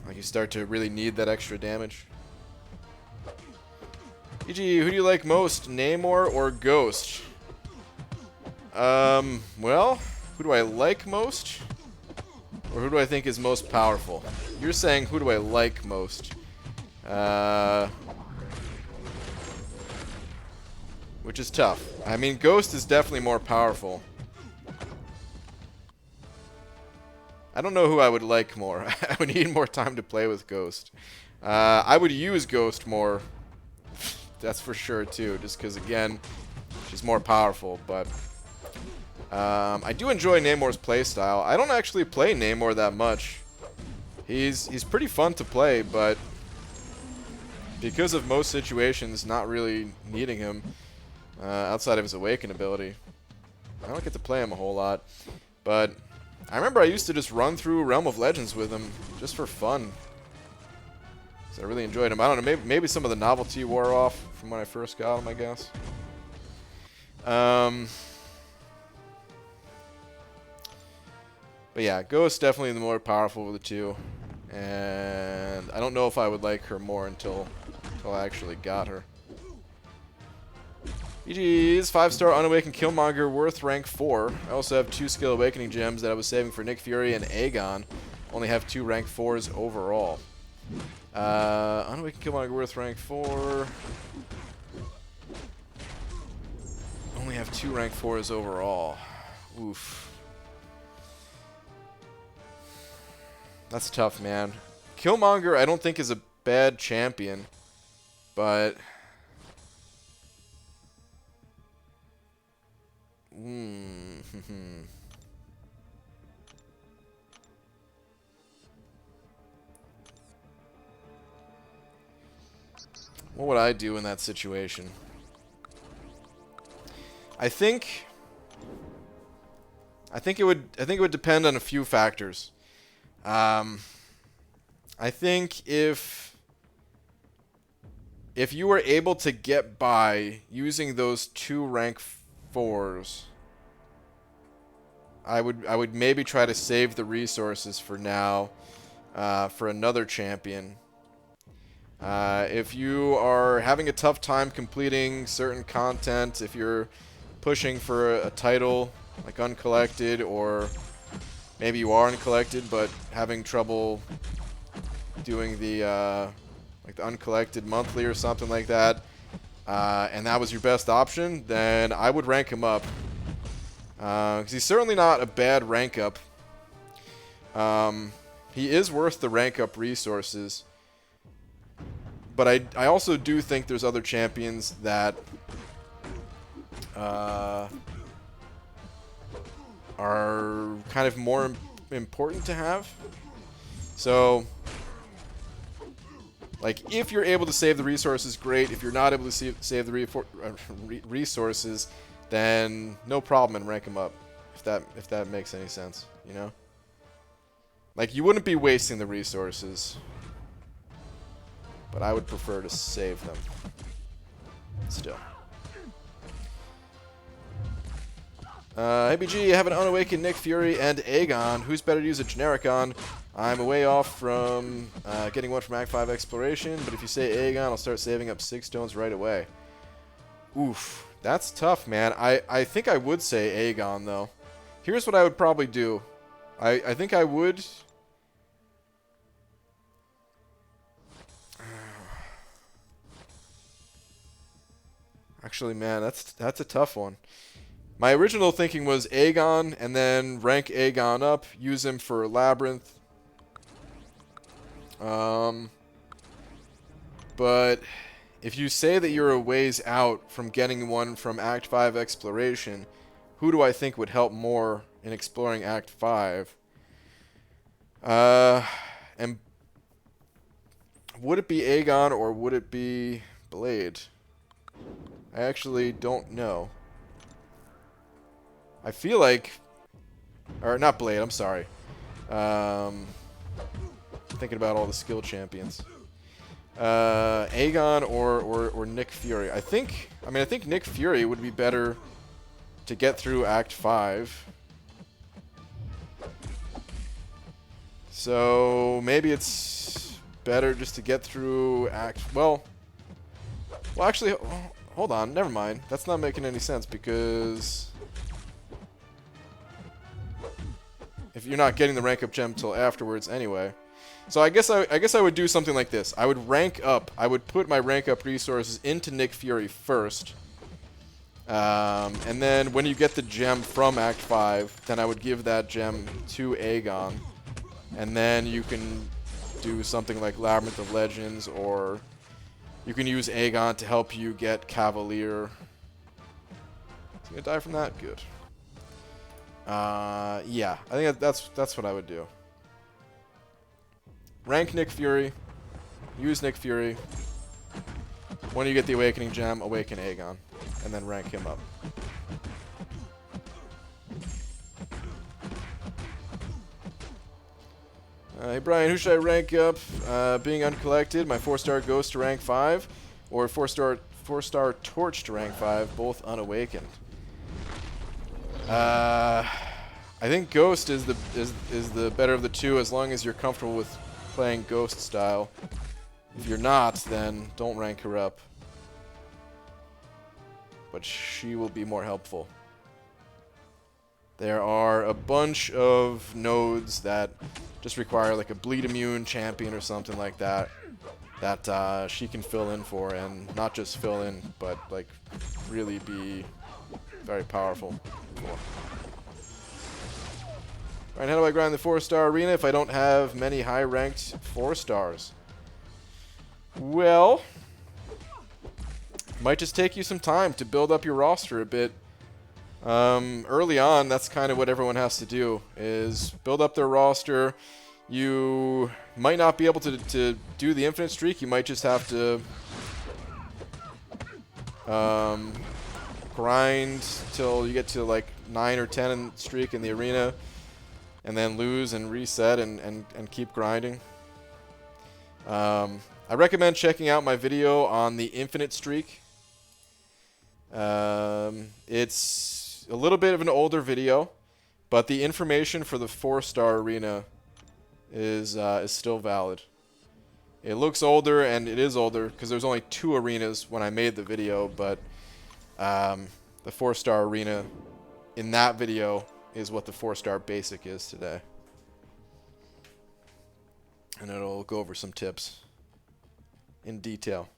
Like you start to really need that extra damage. E.g., who do you like most, Namor or Ghost? Well, who do I like most? Or who do I think is most powerful? You're saying who do I like most? Which is tough. I mean, Ghost is definitely more powerful. I don't know who I would like more. I would need more time to play with Ghost. I would use Ghost more. That's for sure, too. Just because, again, she's more powerful. But I do enjoy Namor's playstyle. I don't actually play Namor that much. He's pretty fun to play, but because of most situations not really needing him outside of his Awaken ability, I don't get to play him a whole lot. But I remember I used to just run through Realm of Legends with him just for fun. So I really enjoyed him. I don't know, maybe some of the novelty wore off from when I first got him, I guess. But yeah, Ghost definitely the more powerful of the two. And I don't know if I would like her more until until I actually got her. GG's, 5-star Unawakened Killmonger worth rank 4. I also have 2 skill awakening gems that I was saving for Nick Fury and Aegon. Only have 2 rank 4s overall. Unawakened Killmonger worth rank 4. Only have 2 rank 4s overall. Oof. That's tough, man. Killmonger I don't think is a bad champion, but what would I do in that situation? I think it would depend on a few factors. I think if you were able to get by using those 2 rank 4s, I would maybe try to save the resources for now for another champion. If you are having a tough time completing certain content, if you're pushing for a title like uncollected, or maybe you are uncollected but having trouble doing the like the uncollected monthly or something like that, and that was your best option, then I would rank him up. Because he's certainly not a bad rank up. He is worth the rank up resources. But I also do think there's other champions that are kind of more important to have. So, like, if you're able to save the resources, great. If you're not able to save the resources, then no problem and rank them up. If that makes any sense, you know? Like, you wouldn't be wasting the resources, but I would prefer to save them still. ABG, you have an unawakened Nick Fury and Aegon. Who's better to use a generic on? I'm a way off from getting one from Act 5 Exploration, but if you say Aegon, I'll start saving up 6 stones right away. Oof, that's tough, man. I think I would say Aegon, though. Here's what I would probably do. I think I would... Actually, man, that's a tough one. My original thinking was Aegon, and then rank Aegon up, use him for Labyrinth. But if you say that you're a ways out from getting one from Act 5 Exploration, who do I think would help more in exploring Act 5? And would it be Aegon or would it be Blade? I actually don't know. I feel like... Or, not Blade, I'm sorry. Thinking about all the skill champions. Aegon or Nick Fury. I think Nick Fury would be better to get through Act 5. So, maybe it's better just to get through Act... Well, actually, hold on. Never mind. That's not making any sense because... if you're not getting the rank up gem till afterwards anyway. So I guess I would do something like this. I would rank up. I would put my rank up resources into Nick Fury first. And then when you get the gem from Act 5, then I would give that gem to Aegon. And then you can do something like Labyrinth of Legends, or you can use Aegon to help you get Cavalier. Is he gonna die from that? Good. Yeah, I think that's what I would do. Rank Nick Fury, use Nick Fury. When you get the Awakening Gem, awaken Aegon, and then rank him up. Hey Brian, who should I rank up? Being uncollected, my 4-star Ghost to rank 5, or 4-star Torch to rank 5, both unawakened. I think Ghost is the better of the two, as long as you're comfortable with playing Ghost style. If you're not, then don't rank her up. But she will be more helpful. There are a bunch of nodes that just require like a bleed immune champion or something like that that she can fill in for, and not just fill in, but like really be very powerful for. Alright, how do I grind the 4-star arena if I don't have many high-ranked 4 stars? Well, might just take you some time to build up your roster a bit. Early on, that's kind of what everyone has to do, is build up their roster. You might not be able to do the infinite streak. You might just have to grind till you get to like 9 or 10 streak in the arena, and then lose and reset and keep grinding. I recommend checking out my video on the infinite streak. It's a little bit of an older video, but the information for the 4-star arena is still valid. It looks older, and it is older because there's only 2 arenas when I made the video, but the 4-star arena in that video is what the 4-star basic is today. And it'll go over some tips in detail.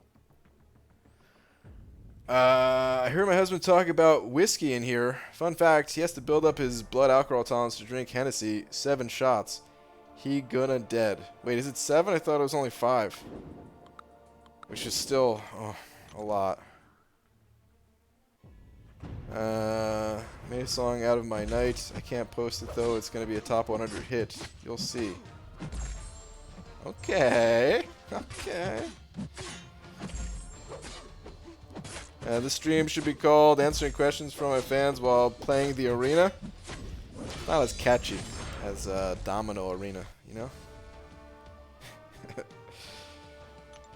I heard my husband talk about whiskey in here. Fun fact, he has to build up his blood alcohol tolerance to drink Hennessy 7 shots. He gonna dead. Wait, is it 7? I thought it was only 5. Which is still a lot. Made a song out of my night. I can't post it though. It's gonna be a top 100 hit. You'll see. Okay. Okay. This stream should be called Answering Questions from My Fans While Playing the Arena. Not as catchy as Domino Arena, you know?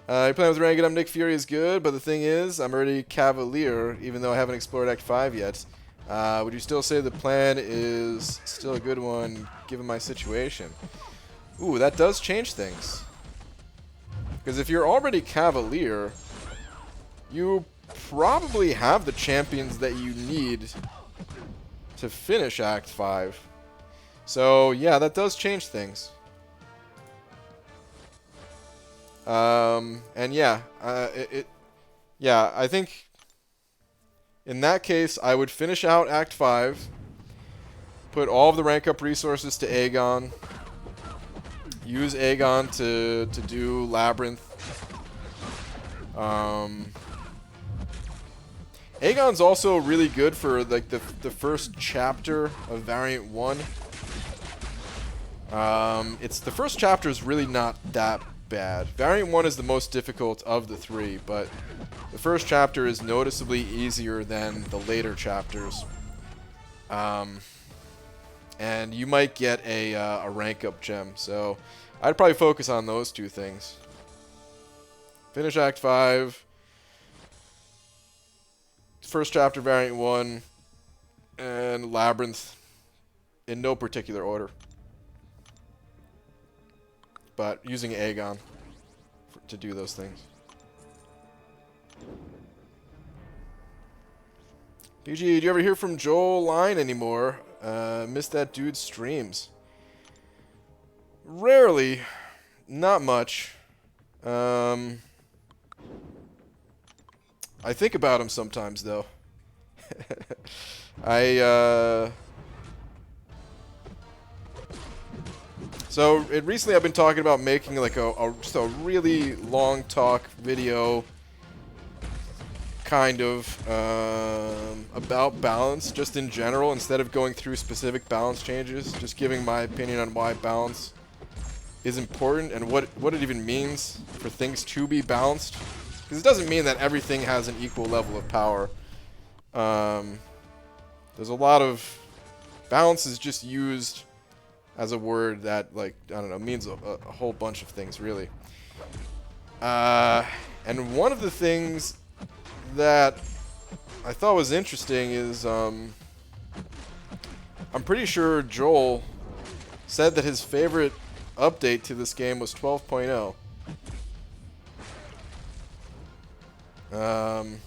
You're playing with Rankin. I'm Nick Fury is good, but the thing is, I'm already Cavalier, even though I haven't explored Act 5 yet. Would you still say the plan is still a good one, given my situation? Ooh, that does change things. Because if you're already Cavalier, you probably have the champions that you need to finish Act 5. So, yeah, that does change things. And yeah, yeah, I think in that case, I would finish out Act 5, put all of the rank up resources to Aegon, use Aegon to do Labyrinth. Aegon's also really good for like the first chapter of Variant 1. It's the first chapter is really not that bad. Variant 1 is the most difficult of the 3, but the first chapter is noticeably easier than the later chapters. And you might get a rank up gem, so I'd probably focus on those 2 things. Finish Act 5. First chapter, Variant 1, and Labyrinth, in no particular order. But using Aegon to do those things. PG, do you ever hear from Joel Line anymore? Miss that dude's streams. Rarely. Not much. I think about him sometimes, though. So recently I've been talking about making like just a really long talk video, kind of about balance, just in general, instead of going through specific balance changes, just giving my opinion on why balance is important and what it even means for things to be balanced. Because it doesn't mean that everything has an equal level of power. There's a lot of... Balance is just used as a word that, like, I don't know, means a whole bunch of things, really. And one of the things that I thought was interesting is, I'm pretty sure Joel said that his favorite update to this game was 12.0. And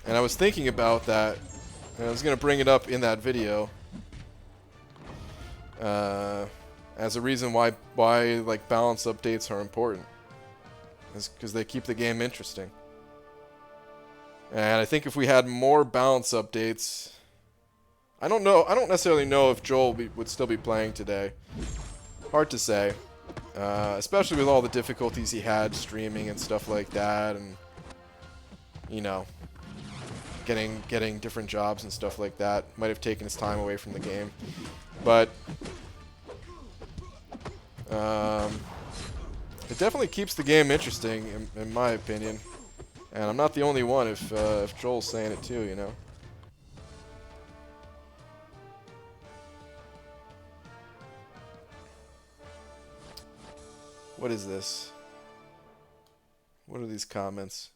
I was thinking about that, and I was going to bring it up in that video as a reason why like balance updates are important, is because they keep the game interesting. And I think if we had more balance updates, I don't necessarily know if Joel would still be playing today. Hard to say, especially with all the difficulties he had streaming and stuff like that, and you know, getting different jobs and stuff like that might have taken his time away from the game. But it definitely keeps the game interesting, in my opinion. And I'm not the only one if Joel's saying it too, you know. What is this? What are these comments?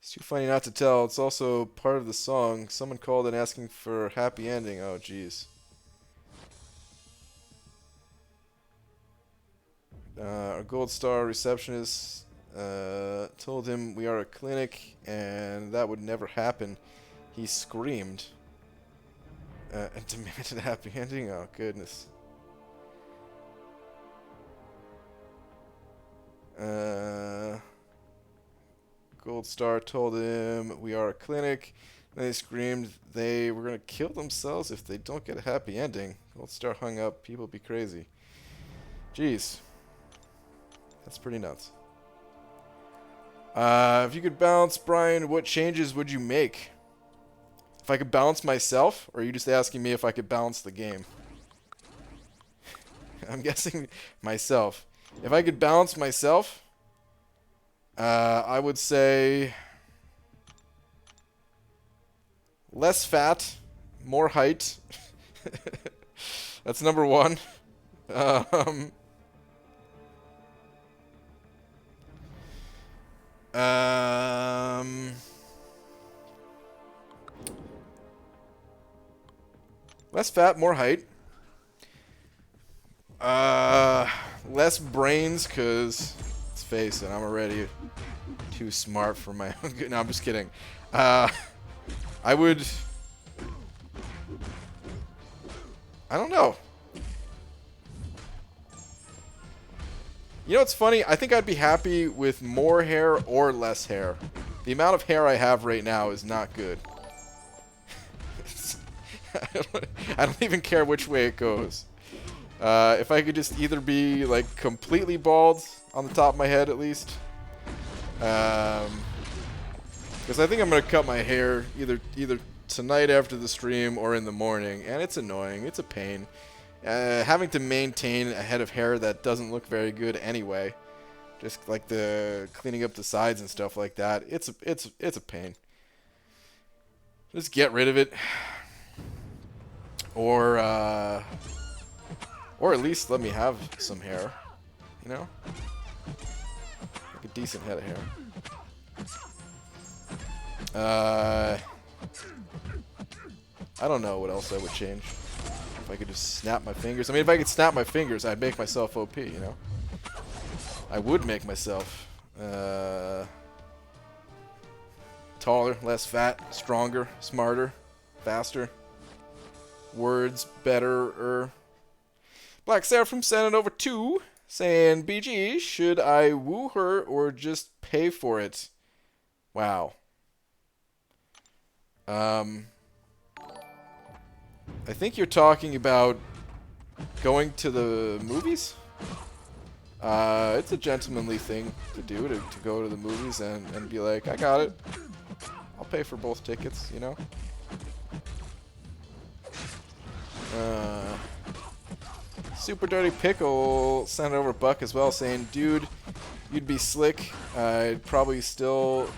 It's too funny not to tell. It's also part of the song. Someone called in asking for a happy ending. Oh, jeez. Our Gold Star receptionist told him we are a clinic and that would never happen. He screamed and demanded a happy ending. Oh, goodness. Gold Star told him we are a clinic. And they screamed they were going to kill themselves if they don't get a happy ending. Gold Star hung up. People be crazy. Jeez. That's pretty nuts. If you could bounce, Brian, what changes would you make? If I could bounce myself, or are you just asking me if I could bounce the game? I'm guessing myself. If I could bounce myself, I would say less fat, more height. That's number one. Less fat, more height. Less brains, because let's face it, I'm already too smart for my own good. No, I'm just kidding. I would... I don't know. You know what's funny? I think I'd be happy with more hair or less hair. The amount of hair I have right now is not good. I don't even care which way it goes. If I could just either be like completely bald on the top of my head at least. Because I think I'm going to cut my hair either tonight after the stream or in the morning. And it's annoying. It's a pain. Having to maintain a head of hair that doesn't look very good anyway. Just like the cleaning up the sides and stuff like that. It's a pain. Just get rid of it. Or at least let me have some hair, you know? Like a decent head of hair. I don't know what else I would change. If I could just snap my fingers. I mean, if I could snap my fingers, I'd make myself OP, you know? I would make myself taller, less fat, stronger, smarter, faster. Words better. Black Seraphim sent it over 2, saying, BG, should I woo her or just pay for it? Wow. I think you're talking about going to the movies? It's a gentlemanly thing to do, to go to the movies and be like, I got it. I'll pay for both tickets, you know? Super Dirty Pickle sent over Buck as well, saying, dude, you'd be slick. I'd probably still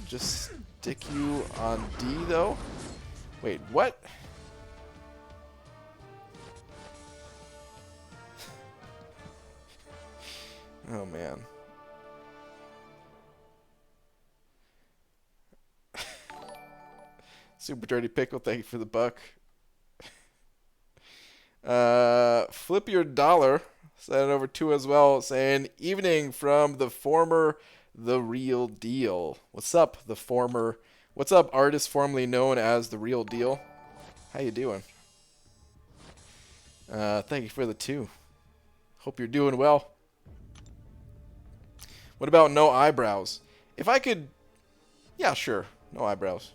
just stick you on D, though. Wait, what? Oh, man. Super Dirty Pickle, thank you for the buck. Flip Your Dollar sent it over 2 as well, saying, evening from the former The Real Deal. What's up, what's up, artist formerly known as The Real Deal? How you doing? Thank you for the 2. Hope you're doing well. What about no eyebrows? If I could... Yeah, sure. No eyebrows.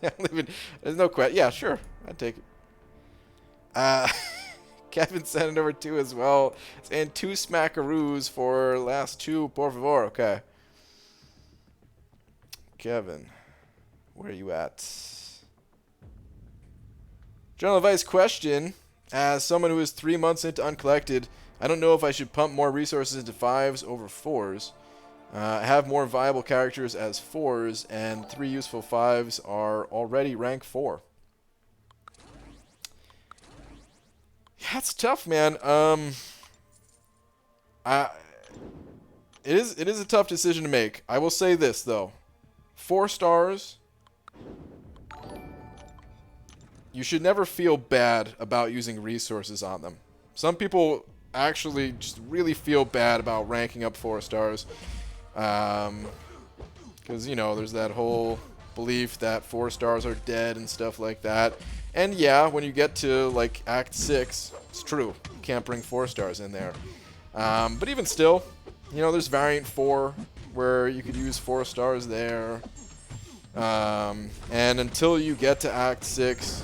There's no question. Yeah, sure. I'd take it. Kevin sent it over 2 as well. And 2 smackaroos for last 2, por favor. Okay. Kevin, where are you at? General advice question. As someone who is 3 months into Uncollected, I don't know if I should pump more resources into 5s over 4s. I have more viable characters as 4s, and 3 useful 5s are already rank 4. Yeah, it's tough, man. It is a tough decision to make. I will say this though: 4 stars. You should never feel bad about using resources on them. Some people actually just really feel bad about ranking up 4 stars. Because, you know, there's that whole belief that 4 stars are dead and stuff like that. And yeah, when you get to, like, Act 6, it's true. You can't bring 4 stars in there. But even still, you know, there's Variant 4 where you could use 4 stars there. And until you get to Act 6,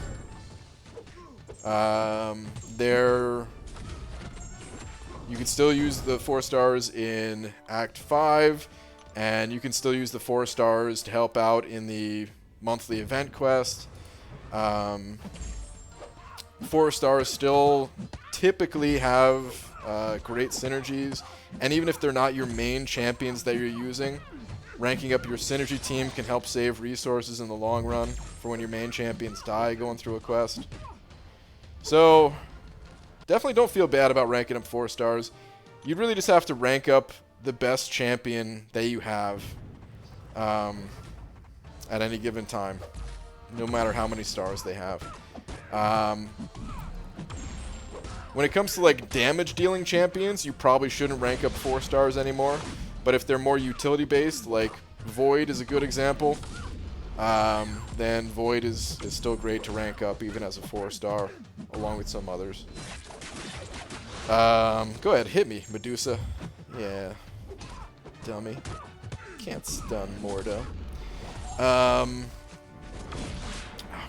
you can still use the 4 stars in Act 5, and you can still use the 4 stars to help out in the monthly event quest. 4 stars still typically have great synergies, and even if they're not your main champions that you're using, ranking up your synergy team can help save resources in the long run for when your main champions die going through a quest. So, definitely don't feel bad about ranking up 4 stars. You'd really just have to rank up the best champion that you have at any given time, no matter how many stars they have. When it comes to like damage dealing champions, you probably shouldn't rank up 4 stars anymore. But if they're more utility based, like Void is a good example, then Void is still great to rank up even as a 4 star, along with some others. Go ahead, hit me, Medusa. Yeah, dummy. Can't stun Mordo. Oh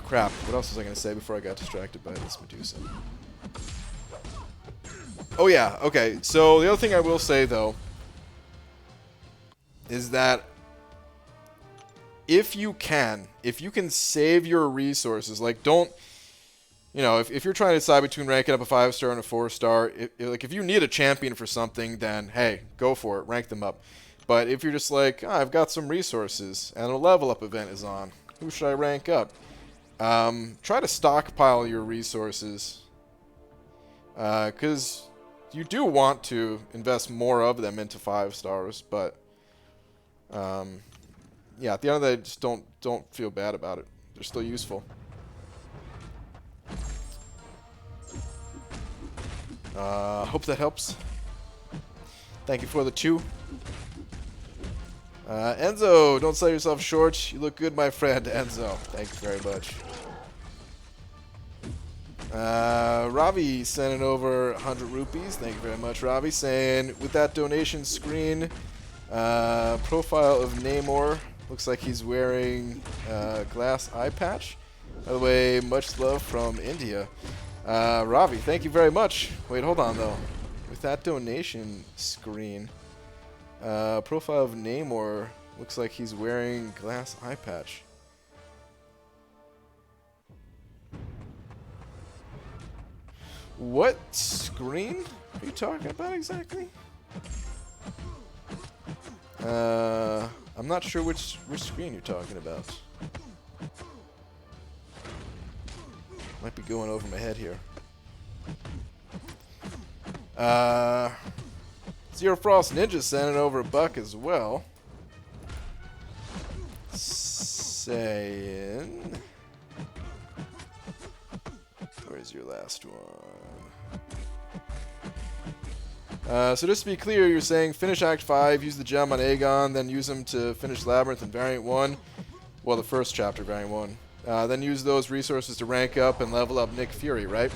crap, what else was I gonna say before I got distracted by this Medusa? Oh yeah, okay, so the other thing I will say though is that if you can save your resources, like don't, you know, if you're trying to decide between ranking up a 5-star and a 4-star, if you need a champion for something, then hey, go for it, rank them up. But if you're just like, oh, I've got some resources and a level up event is on, who should I rank up? Try to stockpile your resources, because you do want to invest more of them into 5 stars, but yeah, at the end of the day, just don't feel bad about it. They're still useful. Hope that helps. Thank you for the 2. Enzo, don't sell yourself short. You look good, my friend. Enzo, thank you very much. Ravi sending over 100 rupees. Thank you very much, Ravi. Saying, with that donation screen, profile of Namor. Looks like he's wearing a glass eye patch. By the way, much love from India. Ravi, thank you very much. Wait, hold on, though. With that donation screen, profile of Namor looks like he's wearing glass eye patch. What screen are you talking about exactly? I'm not sure which screen you're talking about. Might be going over my head here. Zero Frost Ninja sending over $1 as well. Saying, where's your last one? So just to be clear, you're saying finish Act 5, use the gem on Aegon, then use them to finish Labyrinth and Variant 1. Well, the first chapter, Variant 1. Then use those resources to rank up and level up Nick Fury, right?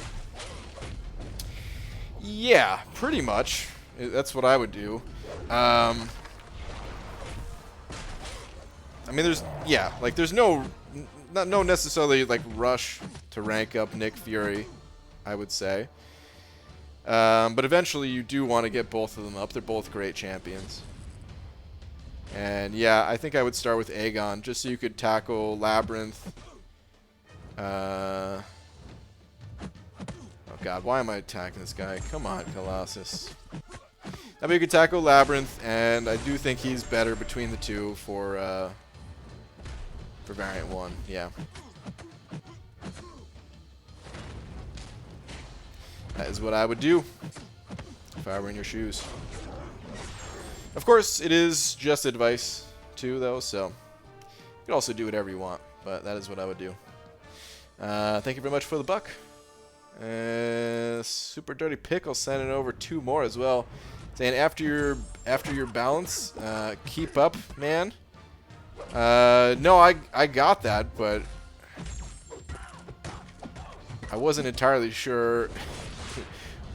Yeah, pretty much. That's what I would do. I mean, there's no necessarily like rush to rank up Nick Fury, I would say. But eventually you do want to get both of them up. They're both great champions. And yeah, I think I would start with Aegon, just so you could tackle Labyrinth. Oh god, why am I attacking this guy? Come on, Colossus. That way you could tackle Labyrinth, and I do think he's better between the two for Variant 1, yeah. That is what I would do if I were in your shoes. Of course, it is just advice, too, though, so you can also do whatever you want, but that is what I would do. Thank you very much for the buck. Super Dirty Pickle sending over 2 more as well, saying after your balance, keep up, man. No, I got that, but I wasn't entirely sure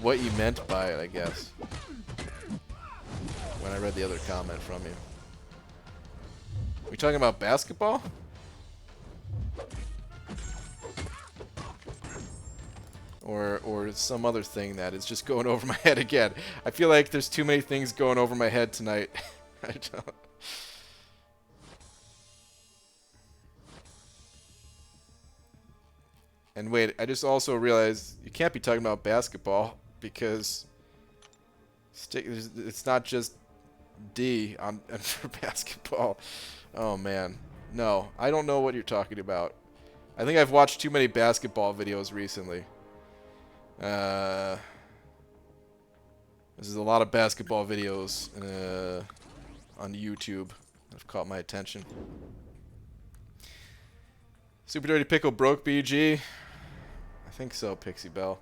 what you meant by it, I guess, when I read the other comment from you. Are we talking about basketball? Or some other thing that is just going over my head again. I feel like there's too many things going over my head tonight. I don't. And wait, I just also realized you can't be talking about basketball because it's not just D on for basketball. Oh man, no, I don't know what you're talking about. I think I've watched too many basketball videos recently. This is a lot of basketball videos on YouTube that have caught my attention. Super Dirty Pickle broke BG. I think so, Pixie Bell.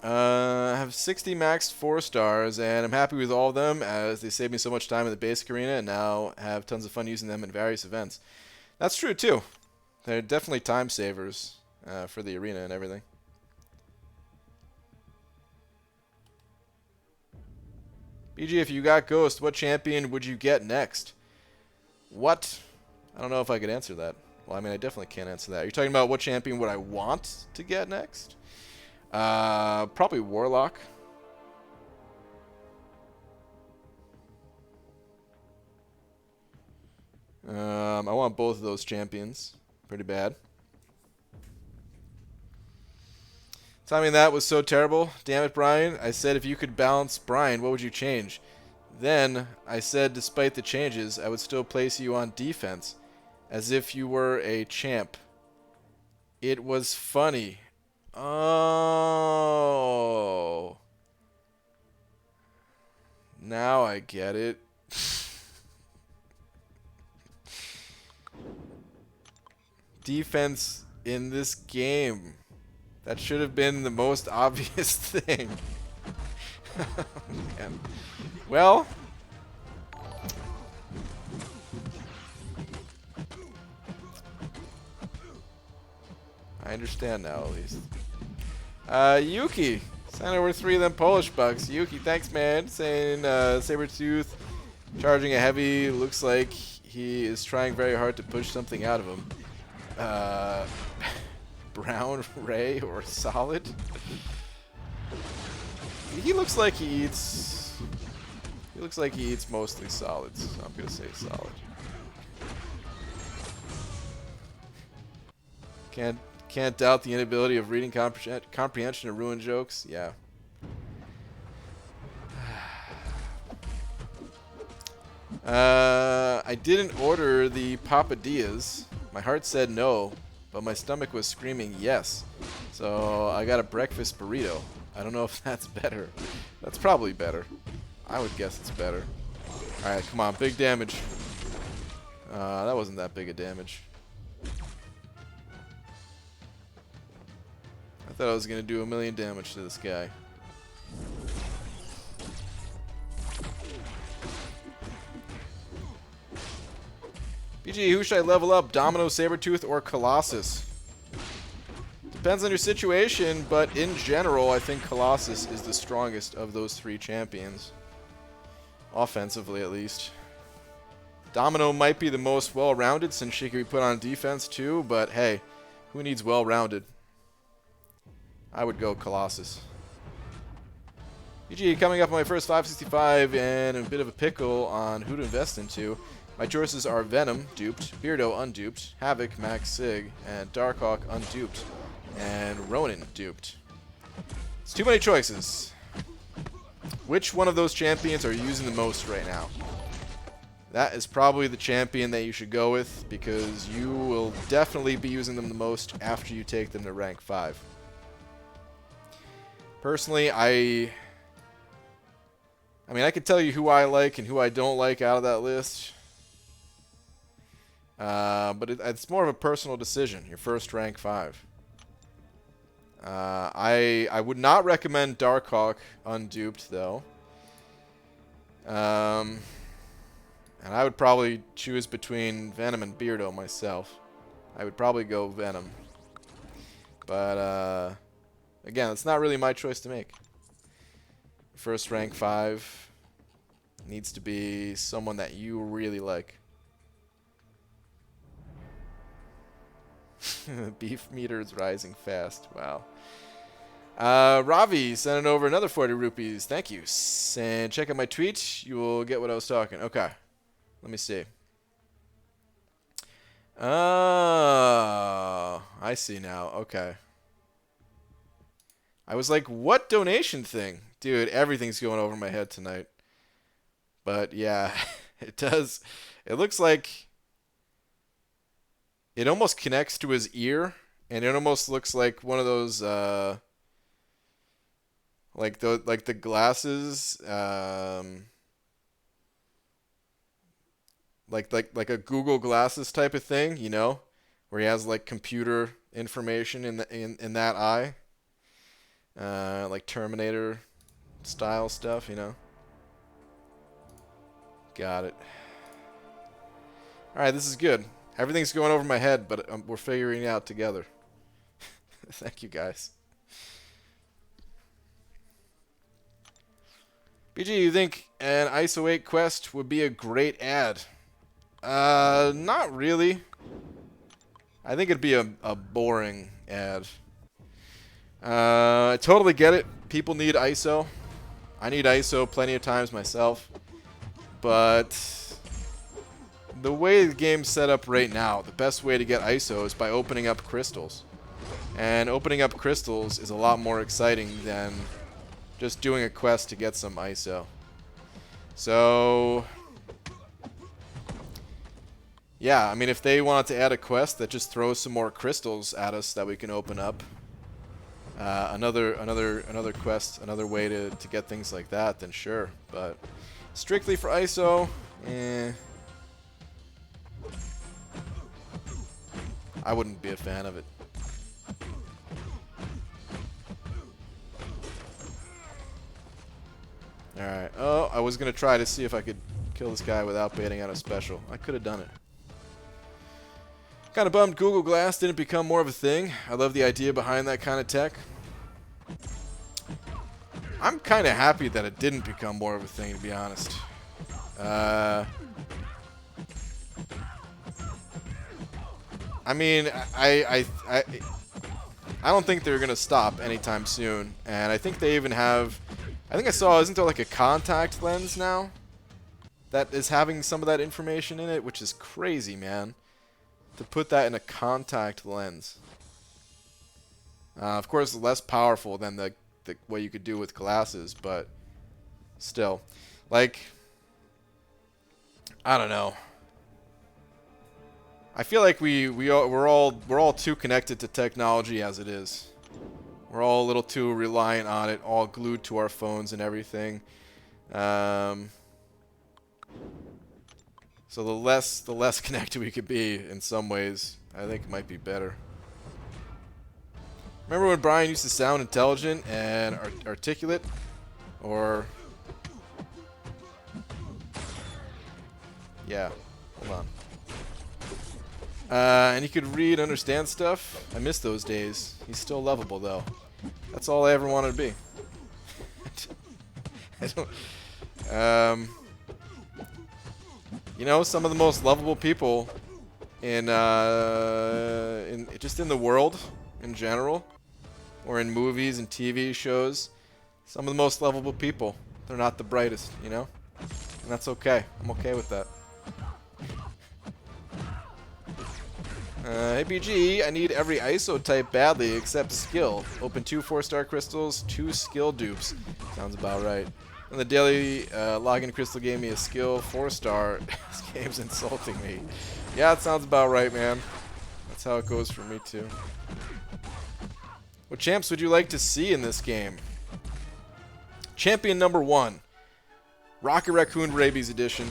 I have 60 maxed 4 stars, and I'm happy with all of them as they save me so much time in the basic arena, and now have tons of fun using them in various events. That's true too. They're definitely time savers for the arena and everything. BG, if you got Ghost, what champion would you get next? What? I don't know if I could answer that. Well, I mean, I definitely can't answer that. You're talking about what champion would I want to get next? Probably Warlock. I want both of those champions. Pretty bad. Timing that was so terrible. Damn it, Brian. I said if you could balance Brian, what would you change? Then I said despite the changes, I would still place you on defense, as if you were a champ. It was funny. Oh. Now I get it. Defense in this game. That should have been the most obvious thing. Man. Well, I understand now, at least. Yuki, sign over 3 of them Polish bucks. Yuki, thanks, man. Saying Sabretooth charging a heavy. Looks like he is trying very hard to push something out of him. Brown, Ray, or Solid? He looks like he eats. He looks like he eats mostly solids. So I'm gonna say Solid. Can't doubt the inability of reading comprehension to ruin jokes. Yeah. I didn't order the papadillas. My heart said no, but my stomach was screaming yes. So I got a breakfast burrito. I don't know if that's better. That's probably better. I would guess it's better. Alright, come on. Big damage. That wasn't that big a damage. I thought I was gonna do 1,000,000 damage to this guy. BG, who should I level up? Domino, Sabretooth, or Colossus? Depends on your situation, but in general, I think Colossus is the strongest of those 3 champions. Offensively, at least. Domino might be the most well-rounded since she can be put on defense too, but hey, who needs well-rounded? I would go Colossus. BG, coming up on my first 565 and a bit of a pickle on who to invest into. My choices are Venom, duped, Beardo, unduped, Havoc, Max Sig, and Darkhawk, unduped, and Ronin, duped. It's too many choices. Which one of those champions are you using the most right now? That is probably the champion that you should go with, because you will definitely be using them the most after you take them to rank 5. Personally, I mean, I could tell you who I like and who I don't like out of that list. But it's more of a personal decision, your first rank 5. I would not recommend Darkhawk unduped, though. And I would probably choose between Venom and Beardo myself. I would probably go Venom. But, again, it's not really my choice to make. First rank 5 needs to be someone that you really like. Beef meter is rising fast. Wow. Ravi sending over another 40 rupees. Thank you. And check out my tweet. You will get what I was talking. Okay. Let me see. Oh, I see now. Okay. I was like, what donation thing? Dude, everything's going over my head tonight. But yeah, it does. It looks like it almost connects to his ear, and it almost looks like one of those like the glasses, like a Google Glasses type of thing, you know, where he has like computer information in that eye, like Terminator style stuff, you know. Got it. All right, this is good. Everything's going over my head, but we're figuring it out together. Thank you, guys. BG, you think an ISO 8 quest would be a great ad? Not really. I think it'd be a boring ad. I totally get it. People need ISO. I need ISO plenty of times myself. But the way the game's set up right now, the best way to get ISO is by opening up crystals. And opening up crystals is a lot more exciting than just doing a quest to get some ISO. So yeah, I mean, if they wanted to add a quest that just throws some more crystals at us that we can open up, another quest, another way to get things like that, then sure. But strictly for ISO, I wouldn't be a fan of it. Alright. Oh, I was going to try to see if I could kill this guy without baiting out a special. I could have done it. Kind of bummed Google Glass didn't become more of a thing. I love the idea behind that kind of tech. I'm kind of happy that it didn't become more of a thing, to be honest. I mean, I don't think they're going to stop anytime soon. And I think they even have... I think I saw, isn't there like a contact lens now that is having some of that information in it, which is crazy, man. To put that in a contact lens. Of course, less powerful than the what you could do with glasses, but still, like, I don't know. I feel like we're all too connected to technology as it is. We're all a little too reliant on it, all glued to our phones and everything. So the less connected we could be in some ways, I think might be better. Remember when Brian used to sound intelligent and articulate? Or... Yeah, hold on. And he could read, understand stuff. I miss those days. He's still lovable, though. That's all I ever wanted to be. I don't... You know, some of the most lovable people in just in the world in general, or in movies and TV shows, some of the most lovable people, they're not the brightest, you know? And that's okay. I'm okay with that. Hey BG, I need every ISO type badly except skill. Open 2 4-star crystals, 2 skill dupes. Sounds about right. And the daily login crystal gave me a skill 4-star. This game's insulting me. Yeah, it sounds about right, man. That's how it goes for me too. What champs would you like to see in this game? Champion number 1. Rocket Raccoon Rabies Edition.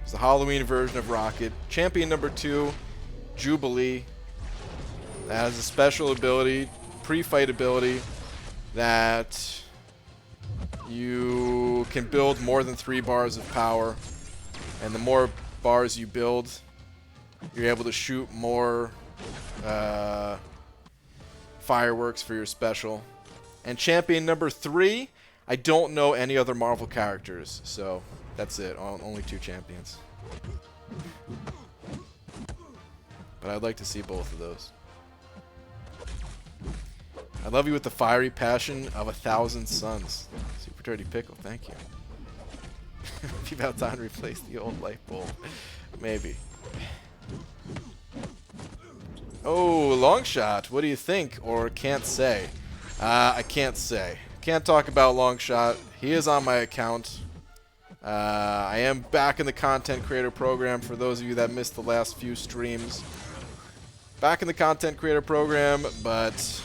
It's the Halloween version of Rocket. Champion number 2. Jubilee. That has a special ability, pre-fight ability, that you can build more than 3 bars of power. And the more bars you build, you're able to shoot more fireworks for your special. And champion number 3, I don't know any other Marvel characters, so that's it. Only 2 champions. But I'd like to see both of those. I love you with the fiery passion of 1,000 suns. Super Dirty Pickle, thank you. Be about time to replace the old light bulb. Maybe. Oh, long shot. What do you think or can't say? I can't say. Can't talk about long shot. He is on my account. I am back in the content creator program for those of you that missed the last few streams. Back in the content creator program, but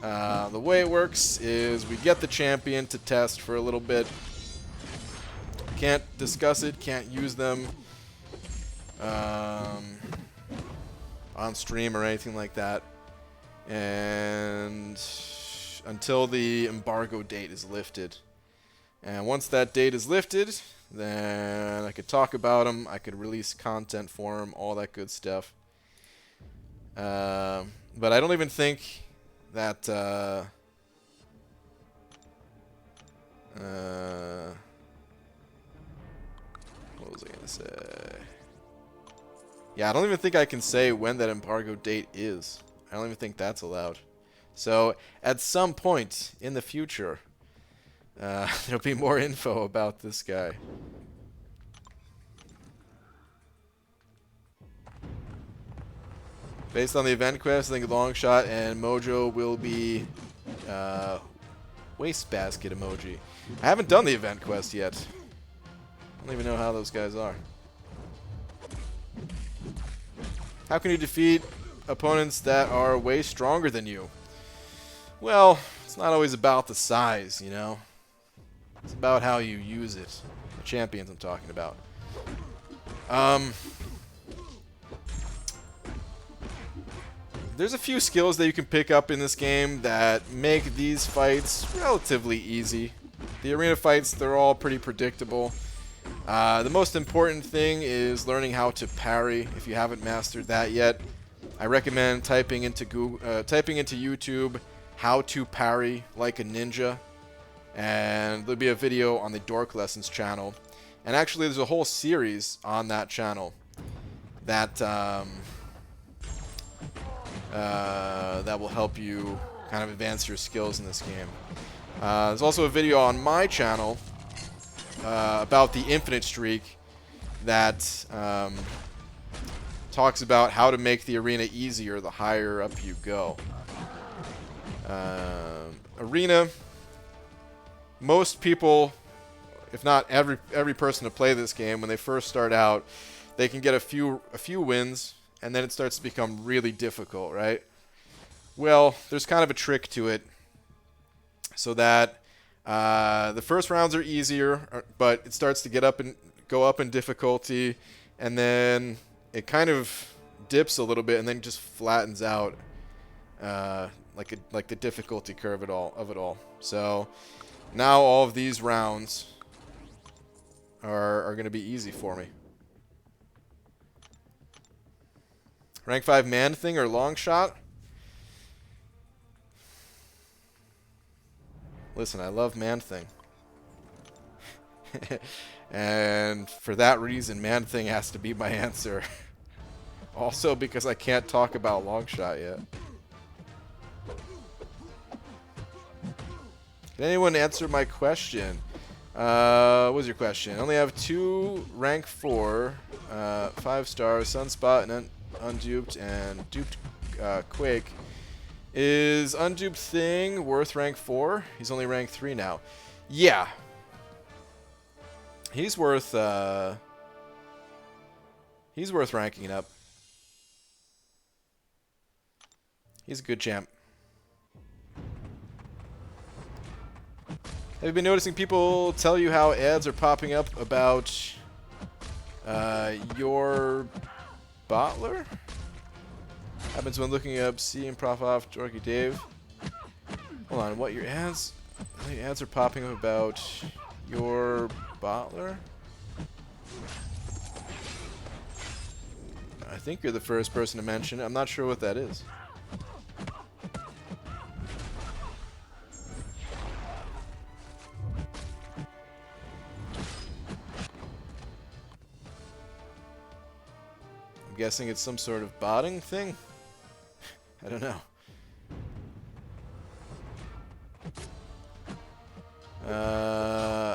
the way it works is we get the champion to test for a little bit. Can't discuss it, can't use them on stream or anything like that. And until the embargo date is lifted. And once that date is lifted, then I could talk about them, I could release content for them, all that good stuff. But I don't even think that what was I gonna say? Yeah, I don't even think I can say when that embargo date is. I don't even think that's allowed. So at some point in the future, there'll be more info about this guy. Based on the event quest, I think Longshot and Mojo will be wastebasket emoji. I haven't done the event quest yet. I don't even know how those guys are. How can you defeat opponents that are way stronger than you? Well, it's not always about the size, you know. It's about how you use it. The champions I'm talking about. There's a few skills that you can pick up in this game that make these fights relatively easy. The arena fights, they're all pretty predictable. The most important thing is learning how to parry. If you haven't mastered that yet, I recommend typing into YouTube how to parry like a ninja. And there'll be a video on the Dork Lessons channel. And actually, there's a whole series on that channel that that will help you kind of advance your skills in this game. There's also a video on my channel about the Infinite Streak that talks about how to make the arena easier the higher up you go. Arena, most people, if not every person to play this game, when they first start out, they can get a few wins, and then it starts to become really difficult, right? Well, there's kind of a trick to it, so that the first rounds are easier, but it starts to go up in difficulty, and then it kind of dips a little bit, and then just flattens out like the difficulty curve of it all. So now all of these rounds are going to be easy for me. Rank 5 man thing or long shot? Listen, I love man thing. And for that reason, man thing has to be my answer. Also because I can't talk about long shot yet. Did anyone answer my question? What was your question? I only have 2 rank 4, 5 stars, Sunspot and Unduped and Duped Quake. Is Unduped Thing worth rank 4? He's only rank 3 now. Yeah. He's worth ranking up. He's a good champ. Have you been noticing people tell you how ads are popping up about your bottler? Happens when looking up C and Prof off Jorky Dave. Hold on, what your ads? The ads are popping up about your bottler? I think you're the first person to mention it. I'm not sure what that is. I'm guessing it's some sort of botting thing? I don't know.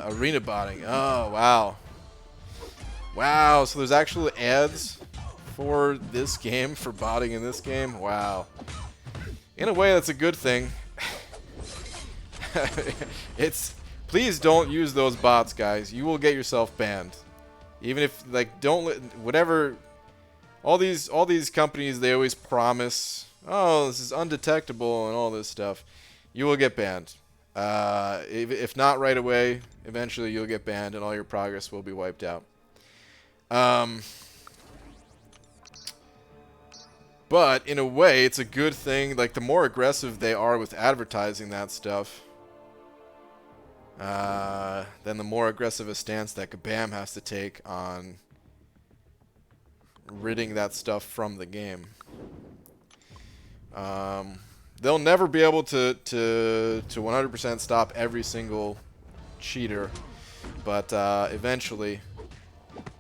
Arena botting. Oh, wow. Wow, so there's actual ads for this game, for botting in this game? Wow. In a way, that's a good thing. Please don't use those bots, guys. You will get yourself banned. Even if, like, whatever... All these companies, they always promise, oh, this is undetectable and all this stuff. You will get banned. If not right away, eventually you'll get banned and all your progress will be wiped out. But in a way, it's a good thing. Like, the more aggressive they are with advertising that stuff, then the more aggressive a stance that Kabam has to take on ridding that stuff from the game. They'll never be able to 100% stop every single cheater, but eventually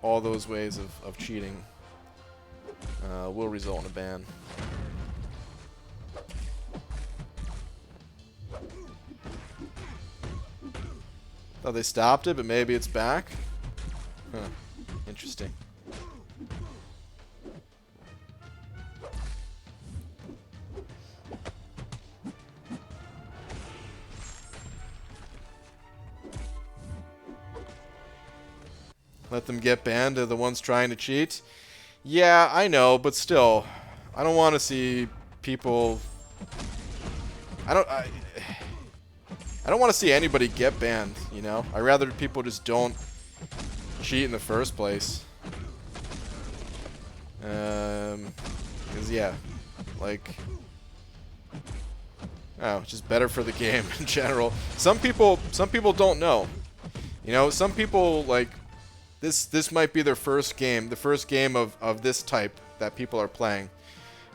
all those ways of cheating will result in a ban. Thought they stopped it, but maybe it's back? Huh. Interesting. Let them get banned, they're the ones trying to cheat. Yeah, I know, but still, I don't want to see people... I don't want to see anybody get banned, you know? I'd rather people just don't cheat in the first place. Because, yeah, like... Oh, just better for the game in general. Some people don't know. You know, some people, like... This might be their first game, the first game of this type that people are playing.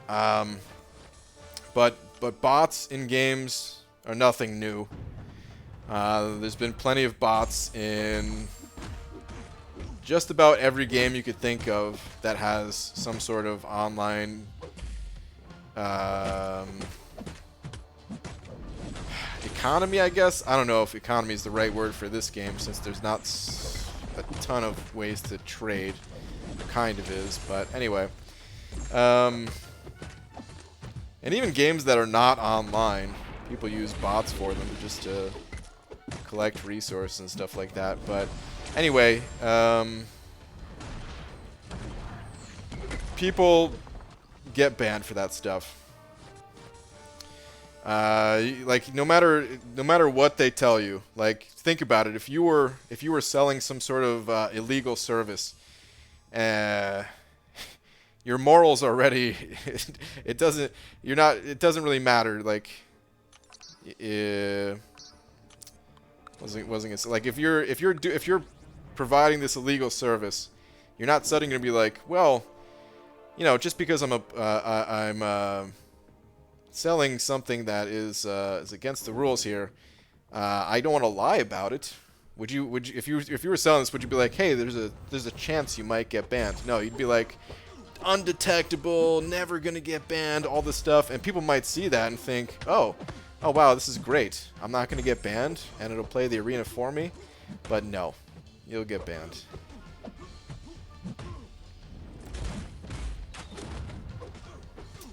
But bots in games are nothing new. There's been plenty of bots in just about every game you could think of that has some sort of online economy, I guess. I don't know if economy is the right word for this game, since there's not a ton of ways to trade. Kind of is, but anyway. And even games that are not online, people use bots for them just to collect resources and stuff like that. But anyway, people get banned for that stuff. Like no matter what they tell you, like think about it. If you were selling some sort of illegal service, your morals already. It doesn't. You're not. It doesn't really matter. Like, wasn't gonna say, like if you're providing this illegal service, you're not suddenly gonna be like, well, you know, just because I'm selling something that is against the rules here, I don't want to lie about it. Would you if you were selling this, would you be like, hey, there's a chance you might get banned? No, you'd be like, undetectable, never gonna get banned, all this stuff, and people might see that and think, oh wow, this is great. I'm not gonna get banned, and it'll play the arena for me. But no, you'll get banned.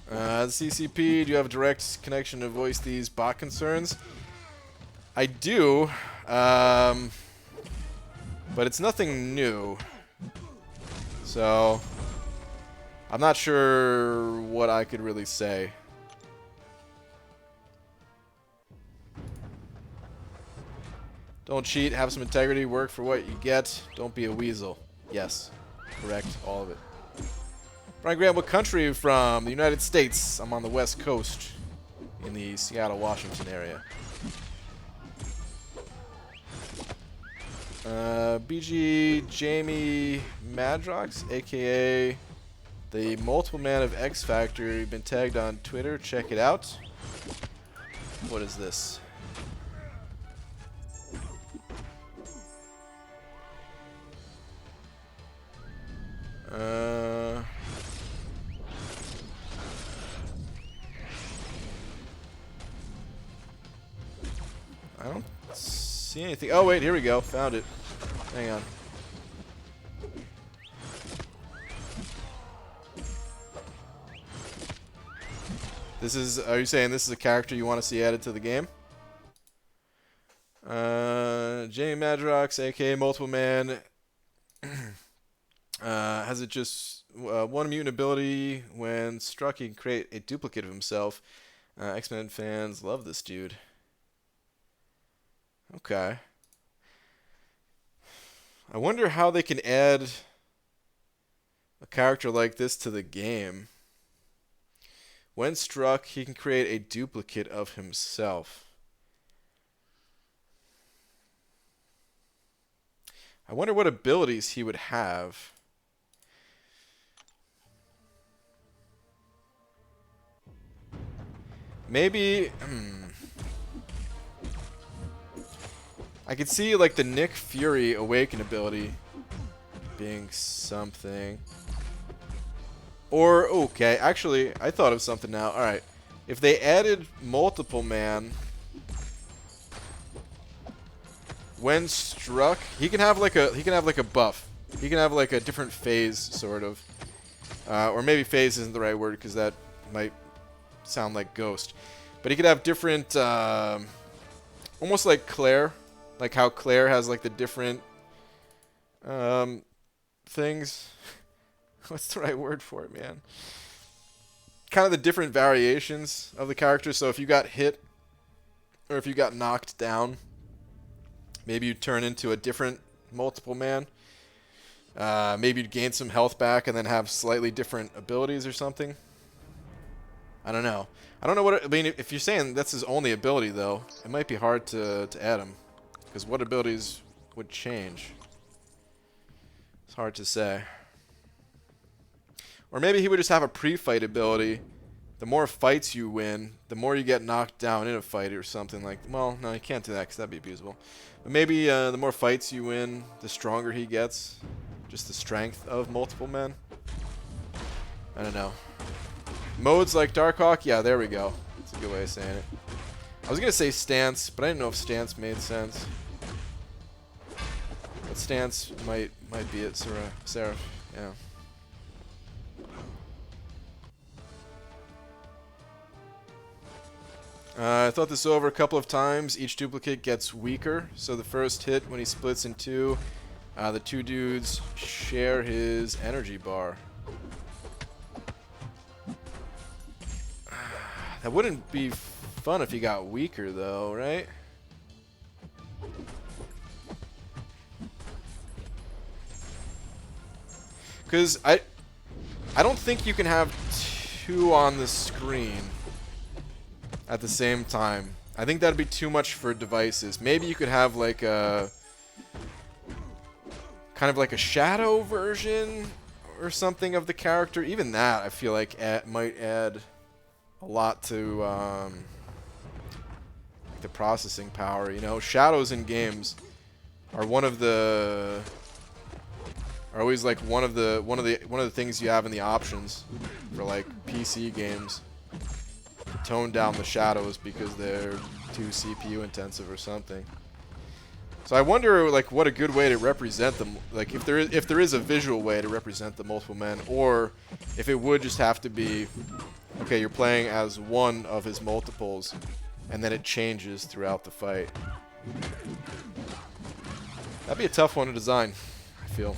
The CCP, do you have a direct connection to voice these bot concerns? I do, but it's nothing new. So, I'm not sure what I could really say. Don't cheat, have some integrity, work for what you get, don't be a weasel. Yes, correct, all of it. Brian Graham, what country are you from? The United States. I'm on the West Coast, in the Seattle, Washington area. BG Jamie Madrox, aka the multiple man of X Factor. You've been tagged on Twitter. Check it out. What is this? I don't see anything. Oh wait, here we go. Found it. Hang on. This is, are you saying this is a character you want to see added to the game? Jamie Madrox, aka Multiple Man, has it just one mutant ability. When struck, he can create a duplicate of himself. X-Men fans love this dude. Okay. I wonder how they can add a character like this to the game. When struck, he can create a duplicate of himself. I wonder what abilities he would have. Maybe... I could see like the Nick Fury Awaken ability being something. Or, okay, actually, I thought of something now. Alright, if they added Multiple Man, when struck, he can have like a buff. He can have like a different phase, sort of. Or maybe phase isn't the right word, because that might sound like ghost. But he could have different, almost like Claire. Like how Claire has like the different things. What's the right word for it, man? Kind of the different variations of the character. So if you got hit or if you got knocked down, maybe you'd turn into a different Multiple Man. Maybe you'd gain some health back and then have slightly different abilities or something. I don't know. I don't know what... I mean, if you're saying that's his only ability, though, it might be hard to add him. Because what abilities would change? It's hard to say. Or maybe he would just have a pre-fight ability. The more fights you win, the more you get knocked down in a fight or something like... Well, no, you can't do that because that'd be abusable. But maybe the more fights you win, the stronger he gets. Just the strength of Multiple Men. I don't know. Modes like Darkhawk? Yeah, there we go. That's a good way of saying it. I was going to say stance, but I didn't know if stance made sense. But stance might be it, Seraph. Yeah. I thought this over a couple of times. Each duplicate gets weaker. So the first hit, when he splits in two, the two dudes share his energy bar. That wouldn't be fun if he got weaker, though, right? Because I don't think you can have two on the screen at the same time. I think that'd be too much for devices. Maybe you could have like a kind of like a shadow version or something of the character. Even that, I feel like might add a lot to the processing power. You know, shadows in games are always like one of the things you have in the options for like PC games to tone down the shadows because they're too CPU intensive or something. So I wonder like what a good way to represent them, like if there is a visual way to represent the multiple men, or if it would just have to be, okay, you're playing as one of his multiples and then it changes throughout the fight. That'd be a tough one to design, I feel.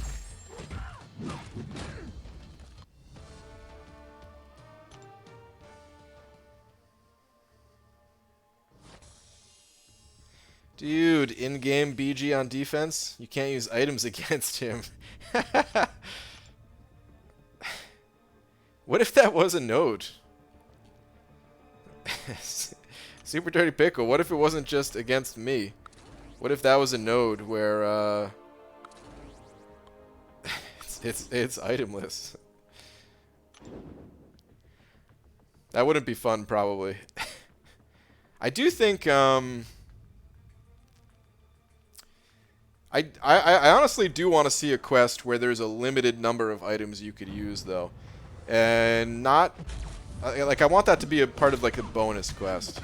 Dude, in-game BG on defense? You can't use items against him. What if that was a node? Super Dirty Pickle, what if it wasn't just against me? What if that was a node where, it's itemless? That wouldn't be fun, probably. I do think, I honestly do want to see a quest where there's a limited number of items you could use, though. And not... like, I want that to be a part of, like, a bonus quest.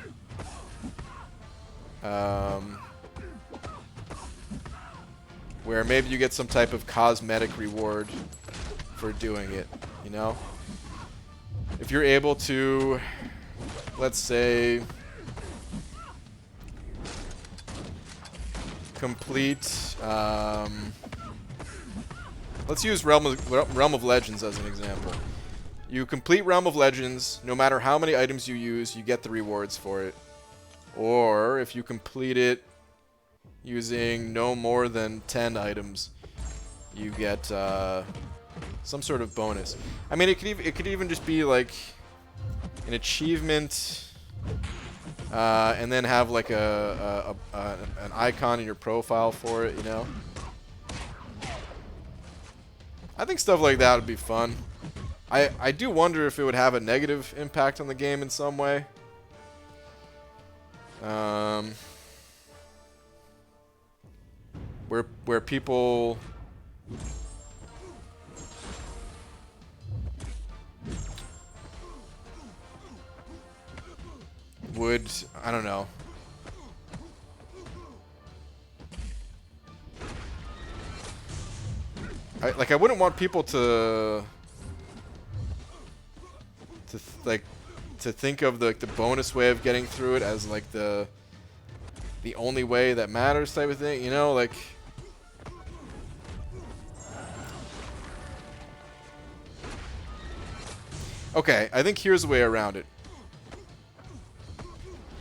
Where maybe you get some type of cosmetic reward for doing it, you know? If you're able to, let's say... complete, let's use Realm of Legends as an example. You complete Realm of Legends, no matter how many items you use, you get the rewards for it. Or, if you complete it using no more than 10 items, you get some sort of bonus. I mean, it could even just be like an achievement... and then have like an icon in your profile for it, you know? I think stuff like that would be fun. I do wonder if it would have a negative impact on the game in some way. Where people... would, I don't know. I wouldn't want people to think of the bonus way of getting through it as like the only way that matters type of thing, you know, like... Okay, I think here's the way around it.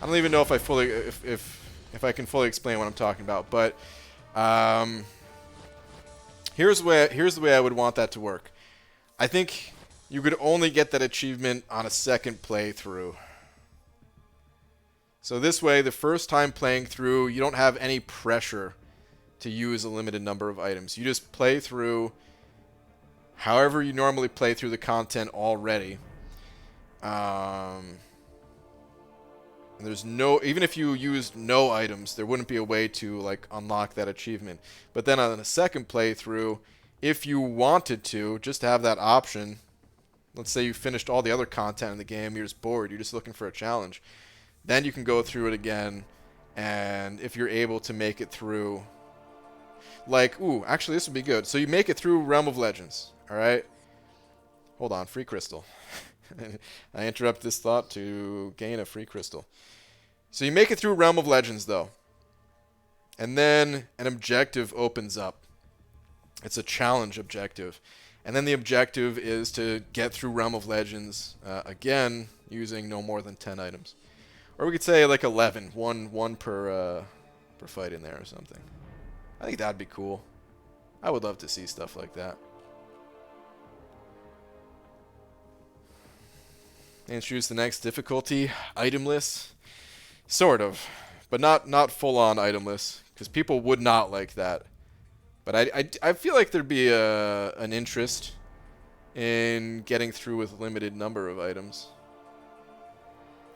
I don't even know if I fully, if I can fully explain what I'm talking about, but here's the way I would want that to work. I think you could only get that achievement on a second playthrough. So this way, the first time playing through, you don't have any pressure to use a limited number of items. You just play through however you normally play through the content already. And there's no, even if you used no items, there wouldn't be a way to like unlock that achievement. But then on a second playthrough, if you wanted to, just have that option. Let's say you finished all the other content in the game, you're just bored, you're just looking for a challenge. Then you can go through it again, and if you're able to make it through, like, ooh, actually this would be good. So you make it through Realm of Legends, all right? Hold on, free crystal. I interrupt this thought to gain a free crystal. So you make it through Realm of Legends, though. And then an objective opens up. It's a challenge objective. And then the objective is to get through Realm of Legends, again, using no more than 10 items. Or we could say like 11. One per fight in there or something. I think that'd be cool. I would love to see stuff like that. They introduced the next difficulty, itemless. Sort of. But not full-on itemless, because people would not like that. But I feel like there'd be an interest in getting through with a limited number of items.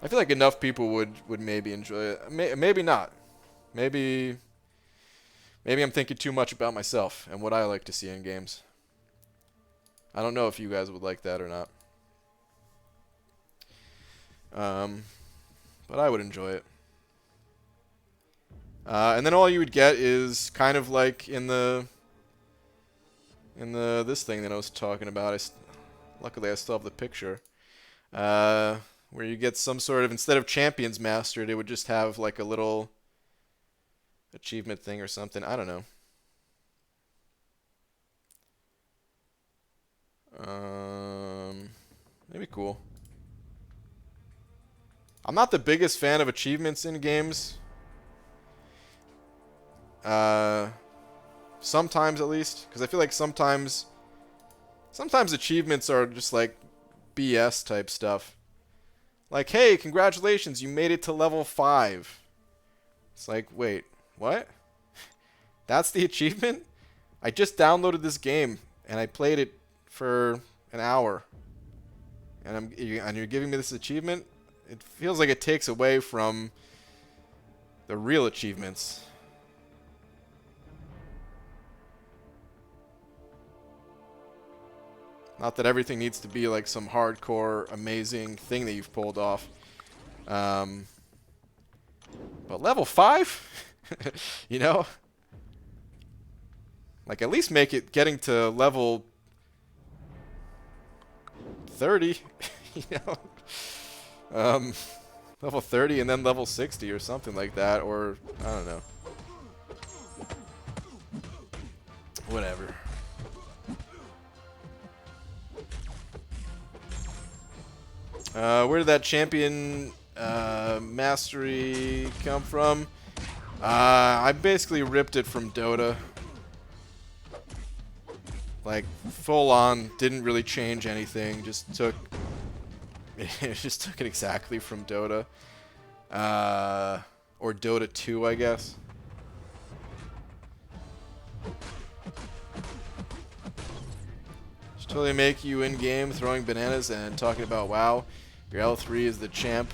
I feel like enough people would maybe enjoy it. Maybe not. Maybe I'm thinking too much about myself and what I like to see in games. I don't know if you guys would like that or not. But I would enjoy it. And then all you would get is kind of like in the this thing that I was talking about. Luckily I still have the picture. Where you get some sort of, instead of champions mastered, it would just have like a little achievement thing or something. I don't know. Maybe cool. I'm not the biggest fan of achievements in games. Sometimes at least, because I feel like sometimes achievements are just like BS type stuff. Like, hey, congratulations, you made it to level 5. It's like, wait, what? That's the achievement? I just downloaded this game and I played it for an hour. And you're giving me this achievement? It feels like it takes away from the real achievements. Not that everything needs to be like some hardcore, amazing thing that you've pulled off. But level 5? You know? Like, at least make it getting to level 30. You know? Level 30 and then level 60 or something like that. Or, I don't know. Whatever. Where did that champion mastery come from? I basically ripped it from Dota. Like, full on, didn't really change anything, just took it exactly from Dota. Or Dota 2, I guess. Just totally make you in-game throwing bananas and talking about WoW. Your L3 is the champ.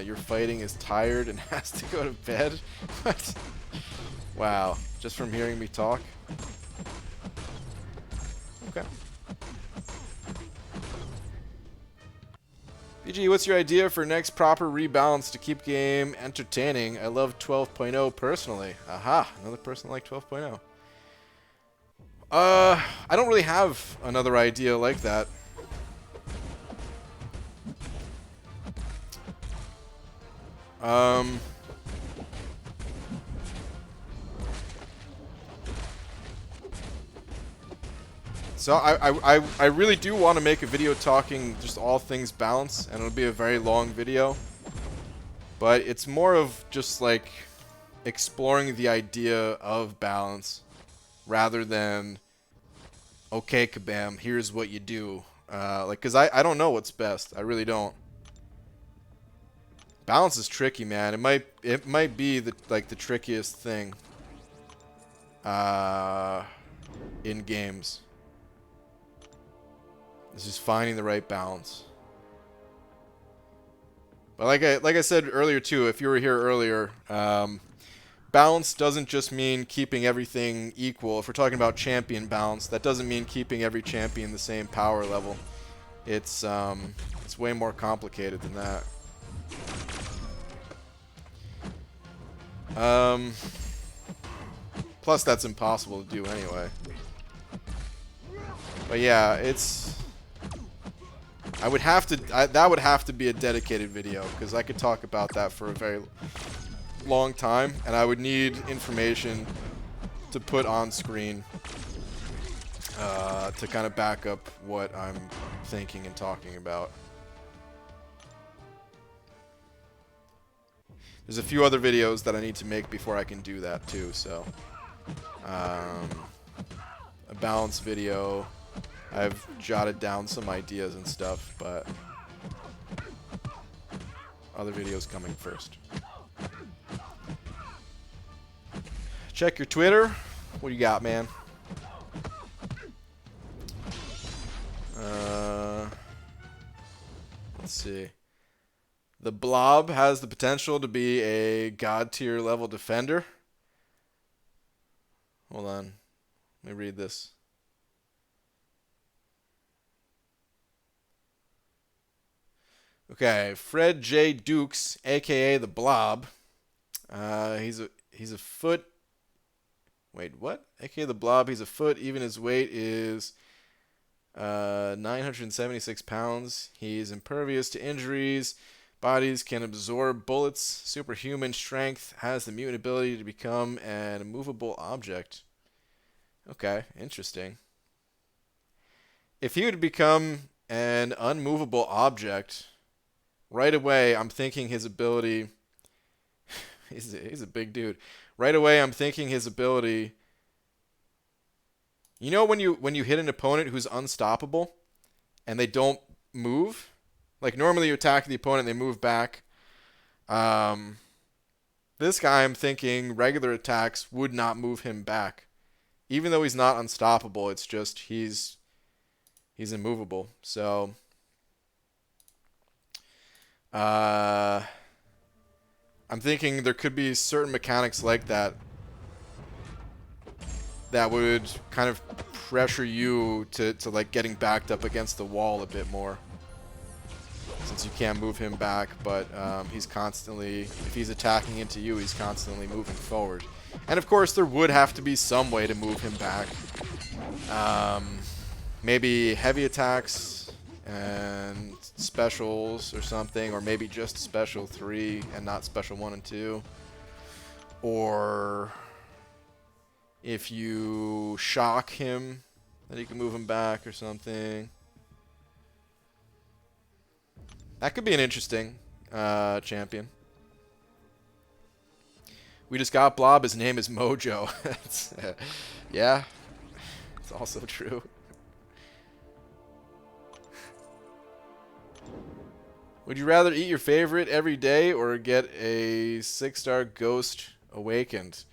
Your fighting is tired and has to go to bed. What? Wow. Just from hearing me talk? Okay. BG, what's your idea for next proper rebalance to keep game entertaining? I love 12.0 personally. Aha, another person like 12.0. I don't really have another idea like that. So I really do want to make a video talking just all things balance, and it'll be a very long video. But it's more of just like exploring the idea of balance rather than, okay, Kabam, here's what you do. Like, cause I don't know what's best. I really don't. Balance is tricky, man. It might be the trickiest thing in games. It's just finding the right balance. But like I said earlier too, if you were here earlier, balance doesn't just mean keeping everything equal. If we're talking about champion balance, that doesn't mean keeping every champion the same power level. It's way more complicated than that. Plus that's impossible to do anyway. But yeah, that would have to be a dedicated video, because I could talk about that for a very long time, and I would need information to put on screen to kind of back up what I'm thinking and talking about. There's a few other videos that I need to make before I can do that too, so a balance video. I've jotted down some ideas and stuff, but Other videos coming first. Check your Twitter. What do you got, man? Let's see. The Blob has the potential to be a god tier level defender. Hold on. Let me read this. Okay, Fred J. Dukes, aka the Blob. He's a foot. Wait, what? AKA the Blob. He's a foot. Even his weight is 976 pounds. He's impervious to injuries. Bodies can absorb bullets. Superhuman strength. Has the mutant ability to become an immovable object. Okay, interesting. If he would become an unmovable object, right away I'm thinking his ability... he's a big dude. Right away I'm thinking his ability... You know when you hit an opponent who's unstoppable and they don't move? Like normally you attack the opponent and they move back. This guy, I'm thinking regular attacks would not move him back. Even though he's not unstoppable, it's just he's immovable. So I'm thinking there could be certain mechanics like that that would kind of pressure you to like getting backed up against the wall a bit more. Since you can't move him back, but he's constantly, if he's attacking into you, he's constantly moving forward. And of course, there would have to be some way to move him back. Maybe heavy attacks and specials or something, or maybe just special 3 and not special 1 and 2. Or if you shock him, then you can move him back or something. That could be an interesting champion. We just got Blob. His name is Mojo. Yeah, it's also true. Would you rather eat your favorite every day or get a 6-star Ghost Awakened?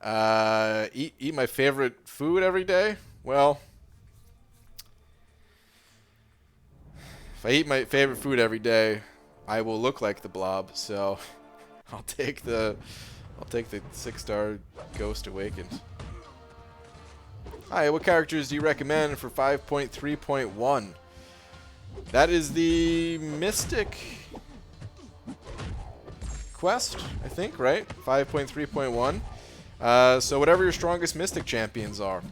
Eat my favorite food every day? Well, if I eat my favorite food every day, I will look like the Blob. So I'll take the 6-star Ghost Awakened. Hi, what characters do you recommend for 5.3.1? That is the Mystic quest, I think, right? 5.3.1. So whatever your strongest Mystic champions are.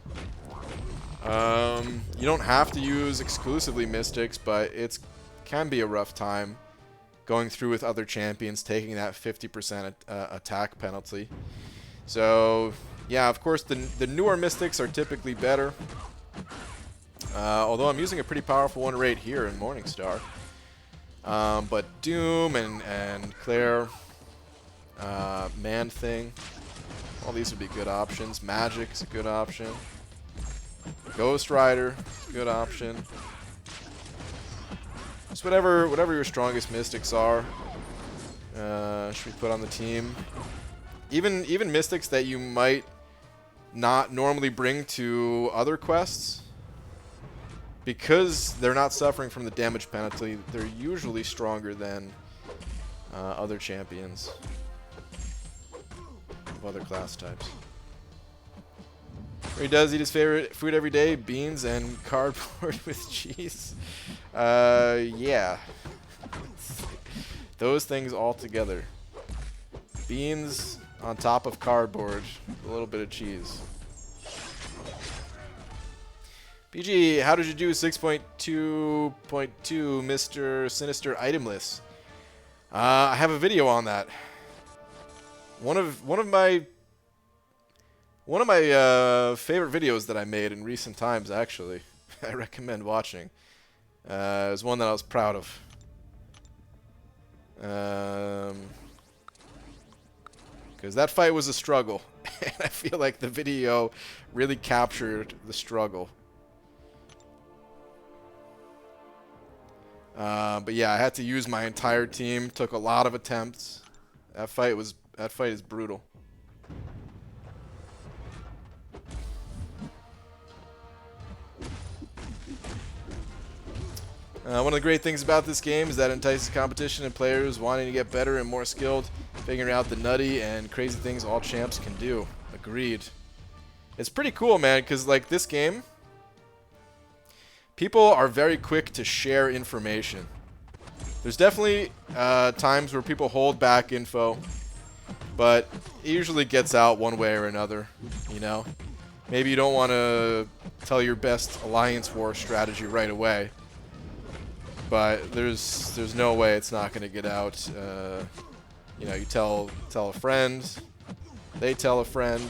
You don't have to use exclusively Mystics, but it can be a rough time going through with other champions, taking that 50% attack penalty. So, yeah, of course, the newer Mystics are typically better. Although I'm using a pretty powerful one right here in Morningstar. But Doom and Claire, Man-Thing, all these would be good options. Magic is a good option. Ghost Rider, good option. Just whatever your strongest Mystics are, should we put on the team. Even Mystics that you might not normally bring to other quests, because they're not suffering from the damage penalty, they're usually stronger than other champions of other class types. He does eat his favorite food every day, beans and cardboard with cheese. Yeah. Those things all together. Beans on top of cardboard, a little bit of cheese. PG, how did you do 6.2.2 Mr. Sinister item list? I have a video on that. One of my favorite videos that I made in recent times, actually. I recommend watching. It was one that I was proud of. Because that fight was a struggle. And I feel like the video really captured the struggle. But yeah, I had to use my entire team. Took a lot of attempts. That fight is brutal. One of the great things about this game is that it entices competition and players wanting to get better and more skilled, figuring out the nutty and crazy things all champs can do. Agreed. It's pretty cool, man, because like this game, people are very quick to share information. There's definitely times where people hold back info, but it usually gets out one way or another, you know? Maybe you don't want to tell your best Alliance War strategy right away, but there's no way it's not going to get out. You know, you tell a friend, they tell a friend,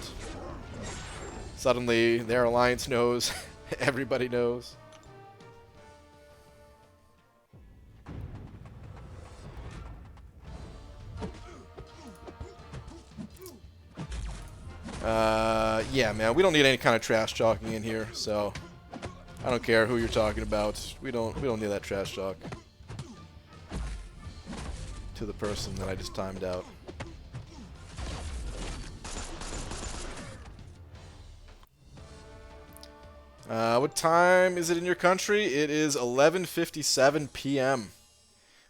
suddenly their alliance knows, everybody knows. Yeah, man, we don't need any kind of trash talking in here, so I don't care who you're talking about. We don't need that trash talk to the person that I just timed out. What time is it in your country? It is 11:57 p.m.,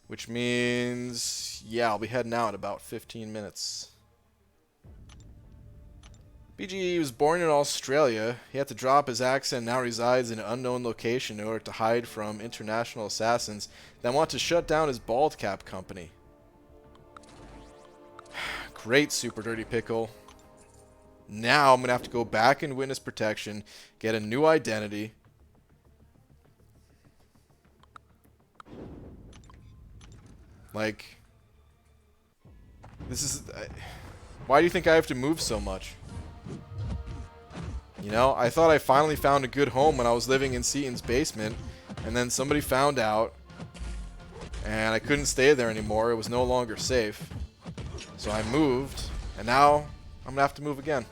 which means, yeah, I'll be heading out in about 15 minutes. BG was born in Australia. He had to drop his accent and now resides in an unknown location in order to hide from international assassins that want to shut down his bald cap company. Great Super Dirty Pickle. Now I'm going to have to go back in witness protection, get a new identity. Like, this is... why do you think I have to move so much? You know, I thought I finally found a good home when I was living in Seaton's basement, and then somebody found out, and I couldn't stay there anymore. It was no longer safe. So I moved, and now I'm going to have to move again.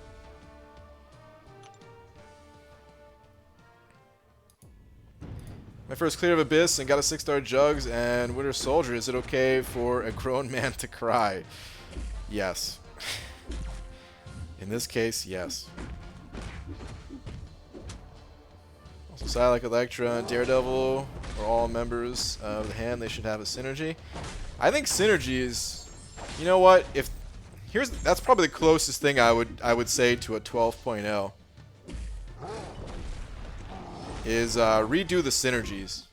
My first clear of Abyss and got a 6-star Jugs and Winter Soldier. Is it okay for a grown man to cry? Yes. In this case, yes. Also, Psylocke, Elektra, and Daredevil are all members of the hand. They should have a synergy. I think synergies, you know what? That's probably the closest thing I would say to a 12.0. Is redo the synergies.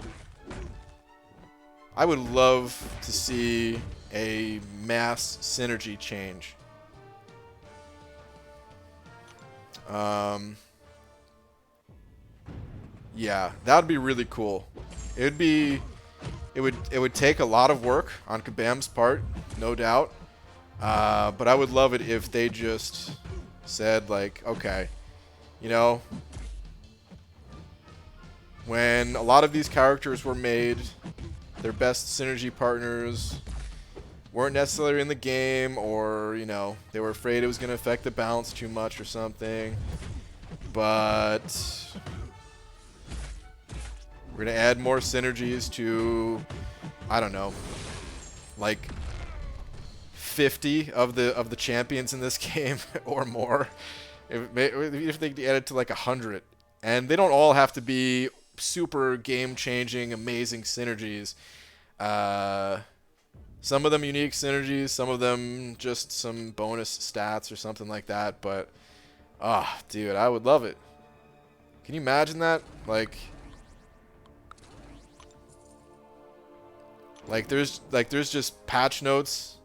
I would love to see a mass synergy change. Yeah, that would be really cool. It would take a lot of work on Kabam's part, no doubt. But I would love it if they just said, like, okay, you know, when a lot of these characters were made, their best synergy partners weren't necessarily in the game, or, you know, they were afraid it was going to affect the balance too much or something. But we're going to add more synergies to, I don't know, like 50 of the champions in this game or more. If they add it to like 100. And they don't all have to be super game-changing, amazing synergies. Some of them unique synergies, some of them just some bonus stats or something like that. But, dude, I would love it. Can you imagine that? Like there's just patch notes.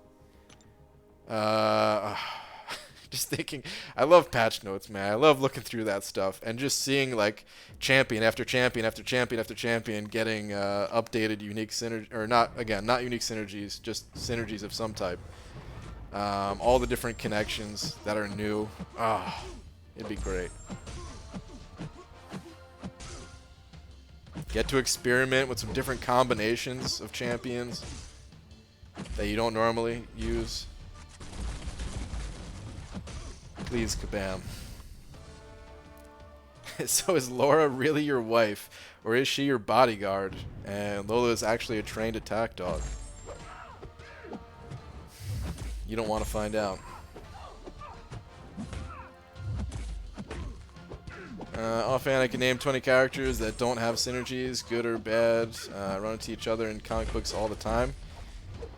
Just thinking, I love patch notes, man. I love looking through that stuff and just seeing like champion after champion after champion after champion getting updated unique synergy, or not unique synergies, just synergies of some type. All the different connections that are new. It'd be great. Get to experiment with some different combinations of champions that you don't normally use. Please, Kabam. So is Laura really your wife, or is she your bodyguard? And Lola is actually a trained attack dog. You don't want to find out. Offhand, I can name 20 characters that don't have synergies, good or bad, run into each other in comic books all the time.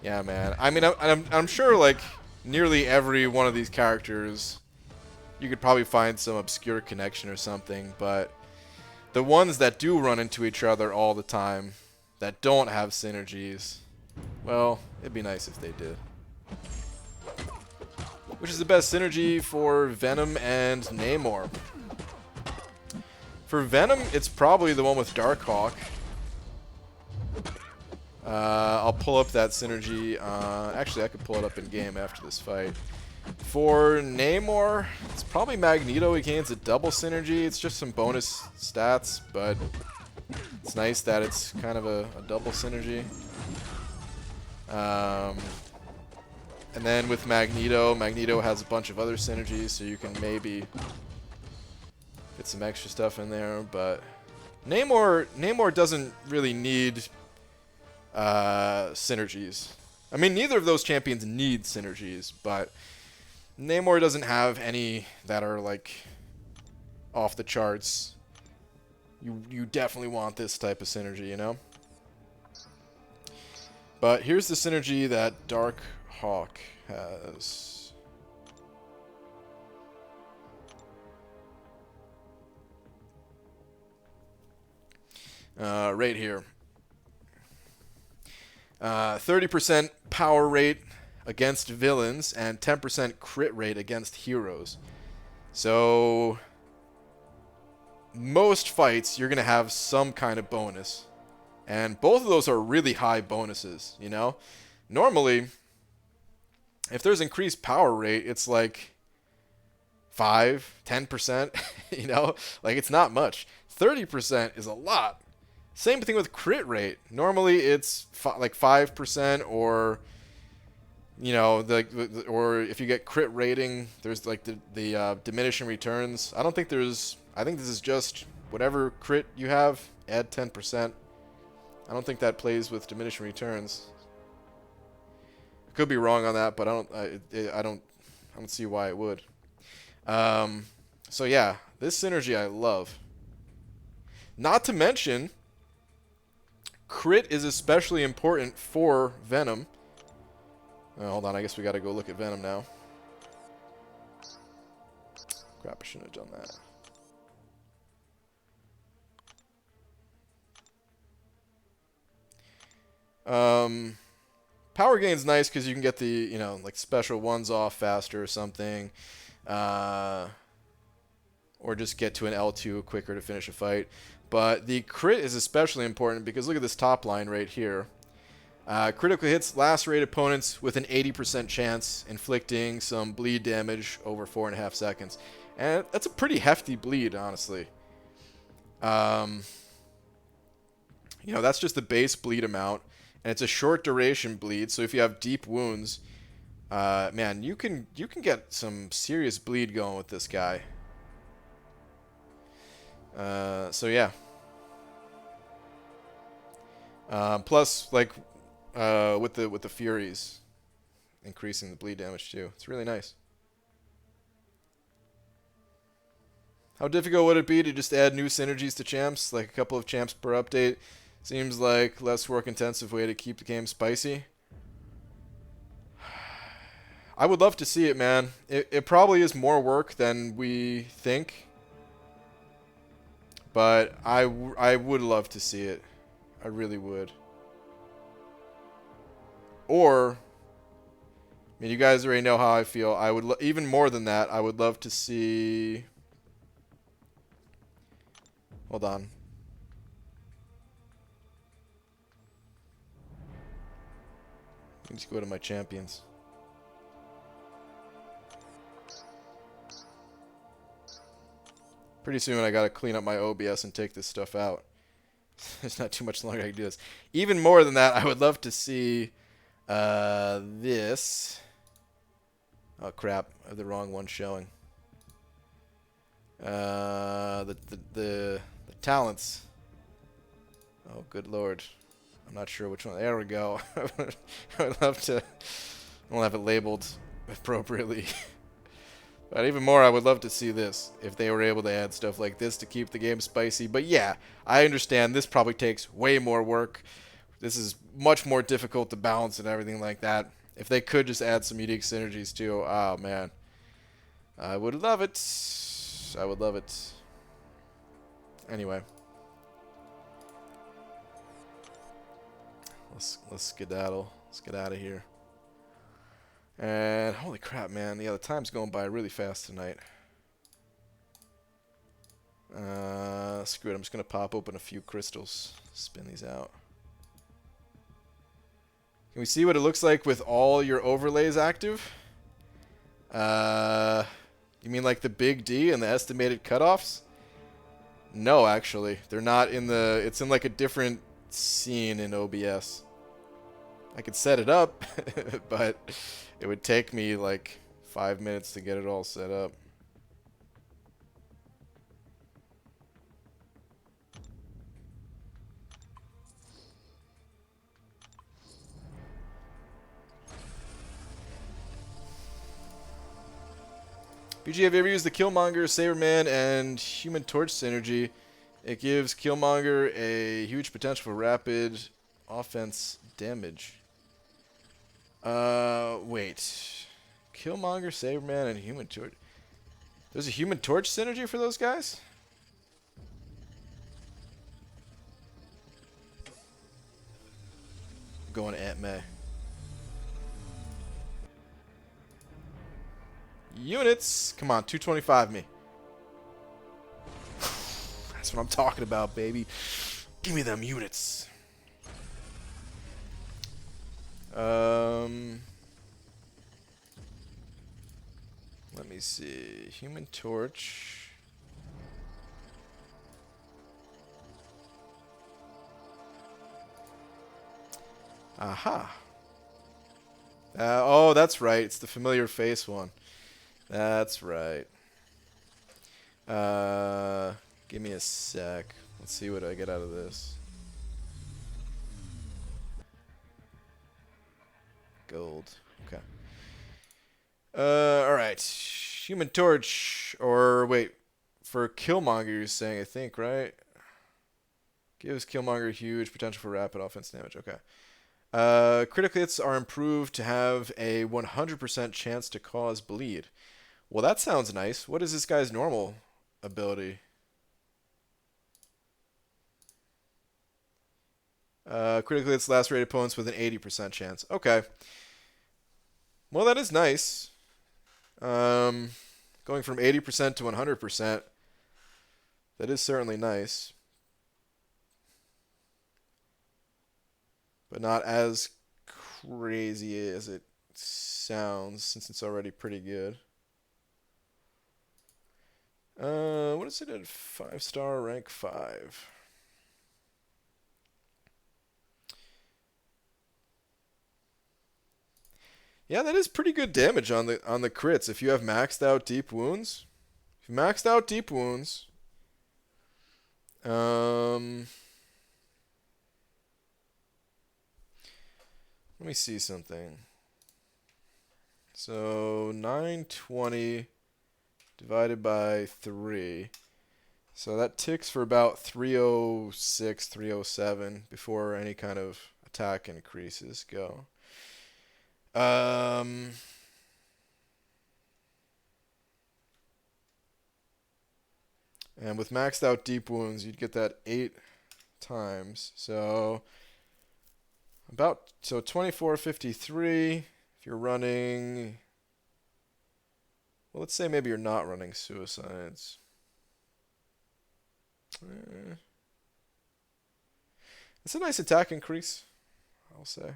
Yeah, man. I mean, I'm sure, like, nearly every one of these characters, you could probably find some obscure connection or something, but the ones that do run into each other all the time, that don't have synergies, well, it'd be nice if they did. Which is the best synergy for Venom and Namor? For Venom, it's probably the one with Darkhawk. I'll pull up that synergy. Actually, I could pull it up in-game after this fight. For Namor, it's probably Magneto. He gains a double synergy. It's just some bonus stats, but it's nice that it's kind of a double synergy. And then with Magneto, Magneto has a bunch of other synergies, so you can maybe get some extra stuff in there, but Namor doesn't really need synergies. I mean, neither of those champions need synergies, but Namor doesn't have any that are like off the charts. You definitely want this type of synergy, you know? But here's the synergy that Darkhawk has. Right here. 30% power rate against villains and 10% crit rate against heroes. So most fights you're going to have some kind of bonus. And both of those are really high bonuses, you know? Normally, if there's increased power rate, it's like 5, 10%, you know? Like, it's not much. 30% is a lot. Same thing with crit rate. Normally, it's like 5%, or, you know, or if you get crit rating, there's like the diminishing returns. I don't think there's. I think this is just whatever crit you have, add 10%. I don't think that plays with diminishing returns. I could be wrong on that, but I don't see why it would. So yeah, this synergy I love. Not to mention, crit is especially important for Venom. Hold on, I guess we gotta go look at Venom now. Crap, I shouldn't have done that. Power gain's nice because you can get the, you know, like special ones off faster or something. Or just get to an L2 quicker to finish a fight. But the crit is especially important because look at this top line right here. Critical hits lacerate opponents with an 80% chance, inflicting some bleed damage over 4.5 seconds. And that's a pretty hefty bleed, honestly. You know, that's just the base bleed amount. And it's a short duration bleed, so if you have deep wounds, man, you can get some serious bleed going with this guy. So yeah. Plus, like, with the Furies, increasing the bleed damage too. It's really nice. How difficult would it be to just add new synergies to champs, like a couple of champs per update? Seems like less work-intensive way to keep the game spicy. I would love to see it, man. It probably is more work than we think. But I would love to see it. I really would. Or, I mean, you guys already know how I feel. I would even more than that. I would love to see. Hold on. Let me just go to my champions. Pretty soon I gotta clean up my OBS and take this stuff out. There's not too much longer I can do this. Even more than that, I would love to see this. Oh crap, I have the wrong one showing. The talents. Oh, good lord. I'm not sure which one. There we go. I would love to. I don't have it labeled appropriately. But even more, I would love to see this, if they were able to add stuff like this to keep the game spicy. But yeah, I understand this probably takes way more work. This is much more difficult to balance and everything like that. If they could just add some unique synergies too, oh man. I would love it. I would love it. Anyway. Let's skedaddle. Let's get out of here. And holy crap, man. Yeah, the time's going by really fast tonight. Screw it. I'm just going to pop open a few crystals. Spin these out. Can we see what it looks like with all your overlays active? You mean like the big D and the estimated cutoffs? No, actually. They're not in the... It's in like a different scene in OBS. I could set it up, but it would take me like 5 minutes to get it all set up. BG, have you ever used the Killmonger, Saberman, and Human Torch synergy? It gives Killmonger a huge potential for rapid offense damage. Wait. Killmonger, Saberman, and Human Torch. There's a Human Torch synergy for those guys? I'm going Aunt May. Units! Come on, 225 me. That's what I'm talking about, baby. Give me them units. Let me see. Human Torch. Aha. Oh, that's right. It's the familiar face one. That's right. Give me a sec. Let's see what I get out of this. Gold. Okay. Alright. Human Torch. Or, wait. For Killmonger, you're saying, I think, right? Gives Killmonger huge potential for rapid offense damage. Okay. Critical hits are improved to have a 100% chance to cause bleed. Well, that sounds nice. What is this guy's normal ability? Critically hits lacerated opponents with an 80% chance. Okay. Well, that is nice. Going from 80% to 100%. That is certainly nice. But not as crazy as it sounds, since it's already pretty good. What is it at 5-star, rank 5? Yeah, that is pretty good damage on the crits if you have maxed out deep wounds. If you maxed out deep wounds, let me see something. So 920 divided by 3. So that ticks for about 306, 307 before any kind of attack increases go. And with maxed out deep wounds, you'd get that 8 times. So 2453 if you're running. Well, let's say maybe you're not running suicides. It's a nice attack increase, I'll say.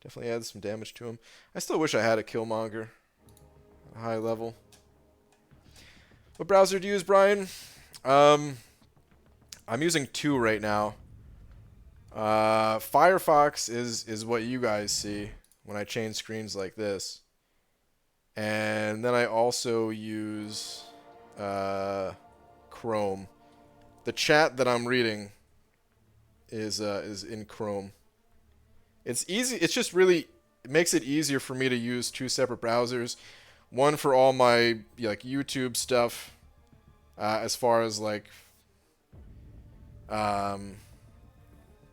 Definitely adds some damage to him. I still wish I had a Killmonger at a high level. What browser do you use, Brian? I'm using 2 right now. Firefox is what you guys see when I change screens like this. And then I also use Chrome. The chat that I'm reading is in Chrome. It's easy. It's just really, it makes it easier for me to use two separate browsers. One for all my like YouTube stuff, as far as like,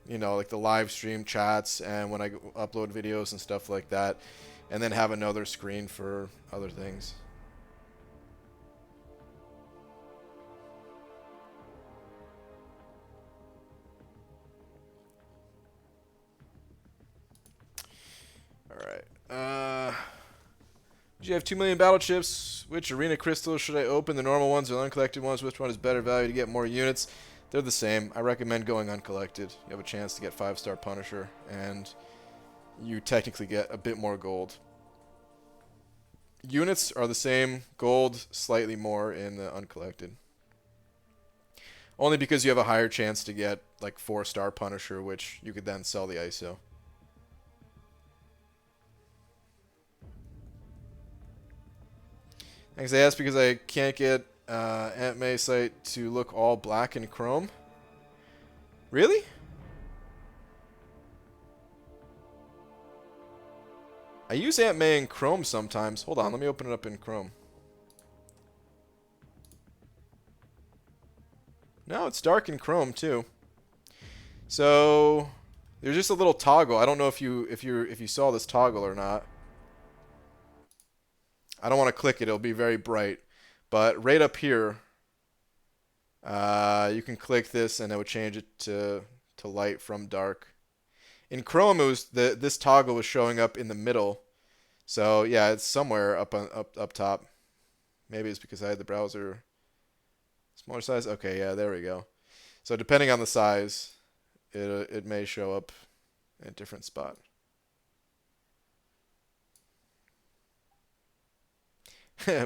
you know, like the live stream chats and when I upload videos and stuff like that, and then have another screen for other things. Alright. You have 2 million battle chips. Which arena crystals should I open? The normal ones or the uncollected ones? Which one is better value to get more units? They're the same. I recommend going uncollected. You have a chance to get 5-star Punisher, and you technically get a bit more gold. Units are the same. Gold, slightly more in the uncollected. Only because you have a higher chance to get like 4-star Punisher, which you could then sell the ISO. Thanks, I asked because I can't get Aunt May's site to look all black in Chrome. Really? I use Aunt May in Chrome sometimes. Hold on, let me open it up in Chrome. No, it's dark in Chrome too. So there's just a little toggle. I don't know if you saw this toggle or not. I don't want to click it. It'll be very bright. But right up here, you can click this and it would change it to light from dark. In Chrome, it was this toggle was showing up in the middle. So yeah, it's somewhere up top. Maybe it's because I had the browser smaller size. Okay, yeah, there we go. So depending on the size, it may show up in a different spot.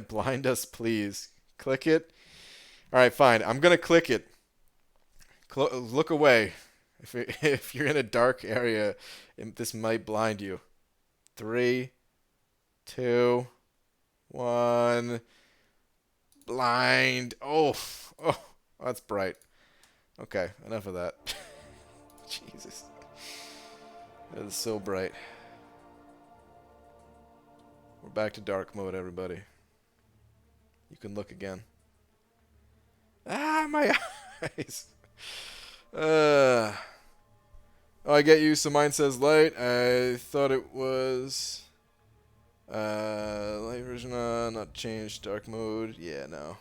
Blind us, please. Click it. All right, fine. I'm gonna click it. Look away. If you're in a dark area, this might blind you. 3, 2, 1. Blind. Oh, that's bright. Okay, enough of that. Jesus, that is so bright. We're back to dark mode, everybody. You can look again. Ah, my eyes. Oh, I get you. So mine says light. I thought it was light version not changed. Dark mode. Yeah, no.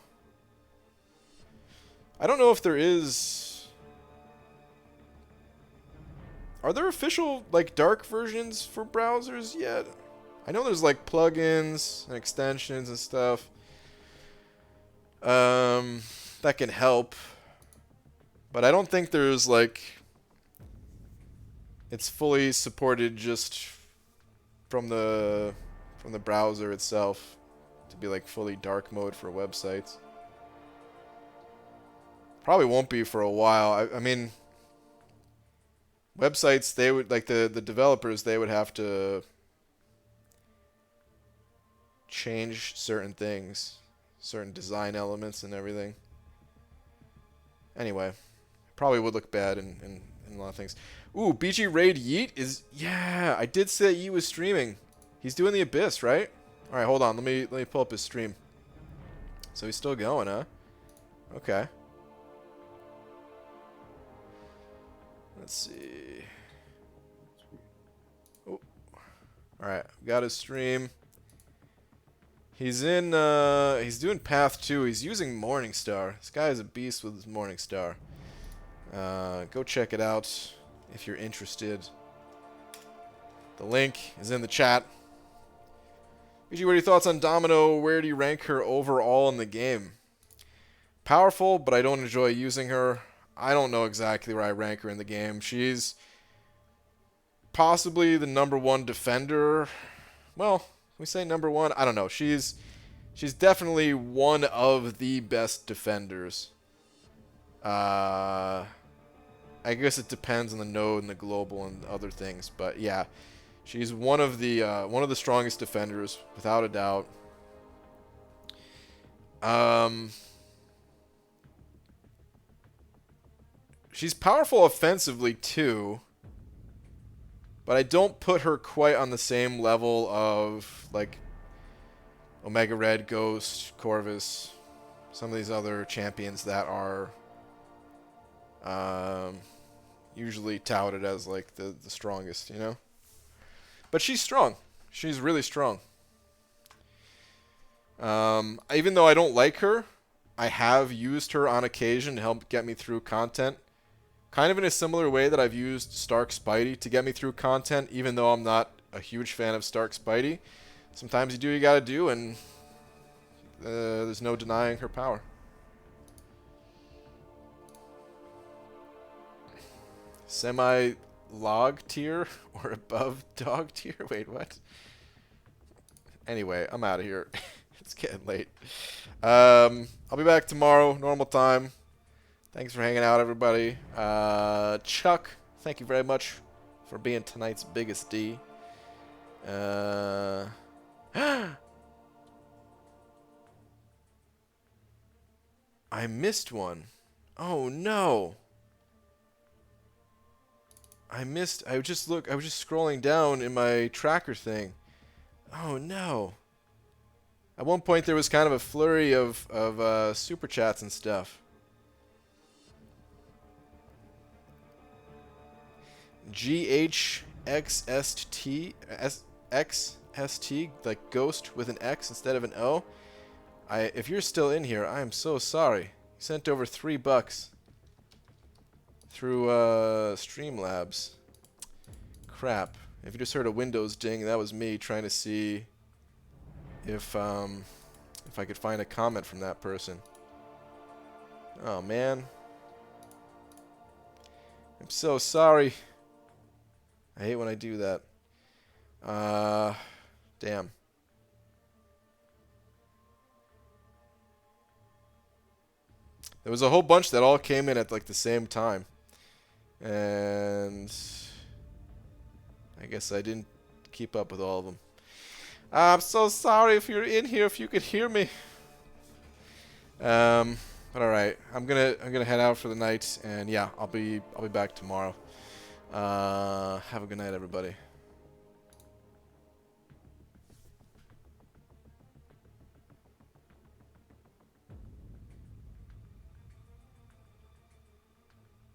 I don't know if there is. Are there official like dark versions for browsers yet? I know there's like plugins and extensions and stuff that can help, but I don't think there's like it's fully supported just from the browser itself to be like fully dark mode for websites. Probably won't be for a while. I mean, websites, they would like the developers, they would have to change certain things, certain design elements and everything. Anyway, probably would look bad in a lot of things. Ooh, BG Raid Yeet is, yeah, I did say Yeet was streaming. He's doing the Abyss, right? All right, hold on. Let me pull up his stream. So he's still going, huh? Okay. Let's see. Oh. All right, got his stream. He's in, he's doing Path 2. He's using Morningstar. This guy is a beast with his Morningstar. Go check it out if you're interested. The link is in the chat. BG, what are your thoughts on Domino? Where do you rank her overall in the game? Powerful, but I don't enjoy using her. I don't know exactly where I rank her in the game. She's possibly the #1 defender. Well, we say #1. I don't know. She's definitely one of the best defenders. I guess it depends on the node and the global and other things, but yeah, she's one of the strongest defenders without a doubt. She's powerful offensively too, but I don't put her quite on the same level of like Omega Red, Ghost, Corvus, some of these other champions that are usually touted as like the strongest, you know? But she's strong. She's really strong. Even though I don't like her, I have used her on occasion to help get me through content. Kind of in a similar way that I've used Stark Spidey to get me through content, even though I'm not a huge fan of Stark Spidey. Sometimes you do what you gotta do, and there's no denying her power. Semi-log tier or above dog tier? Wait, what? Anyway, I'm out of here. It's getting late. I'll be back tomorrow, normal time. Thanks for hanging out, everybody. Chuck, thank you very much for being tonight's biggest D. I missed one. Oh no. I was just scrolling down in my tracker thing. Oh no. At one point there was kind of a flurry of super chats and stuff. GHXST, like ghost with an X instead of an O. If you're still in here, I am so sorry. You sent over $3 through Streamlabs. Crap. If you just heard a Windows ding, that was me trying to see if I could find a comment from that person. Oh man. I'm so sorry. I hate when I do that. Damn. There was a whole bunch that all came in at like the same time. And I guess I didn't keep up with all of them. I'm so sorry if you're in here, if you could hear me. But all right, I'm gonna head out for the night, and yeah, I'll be back tomorrow. Have a good night, everybody.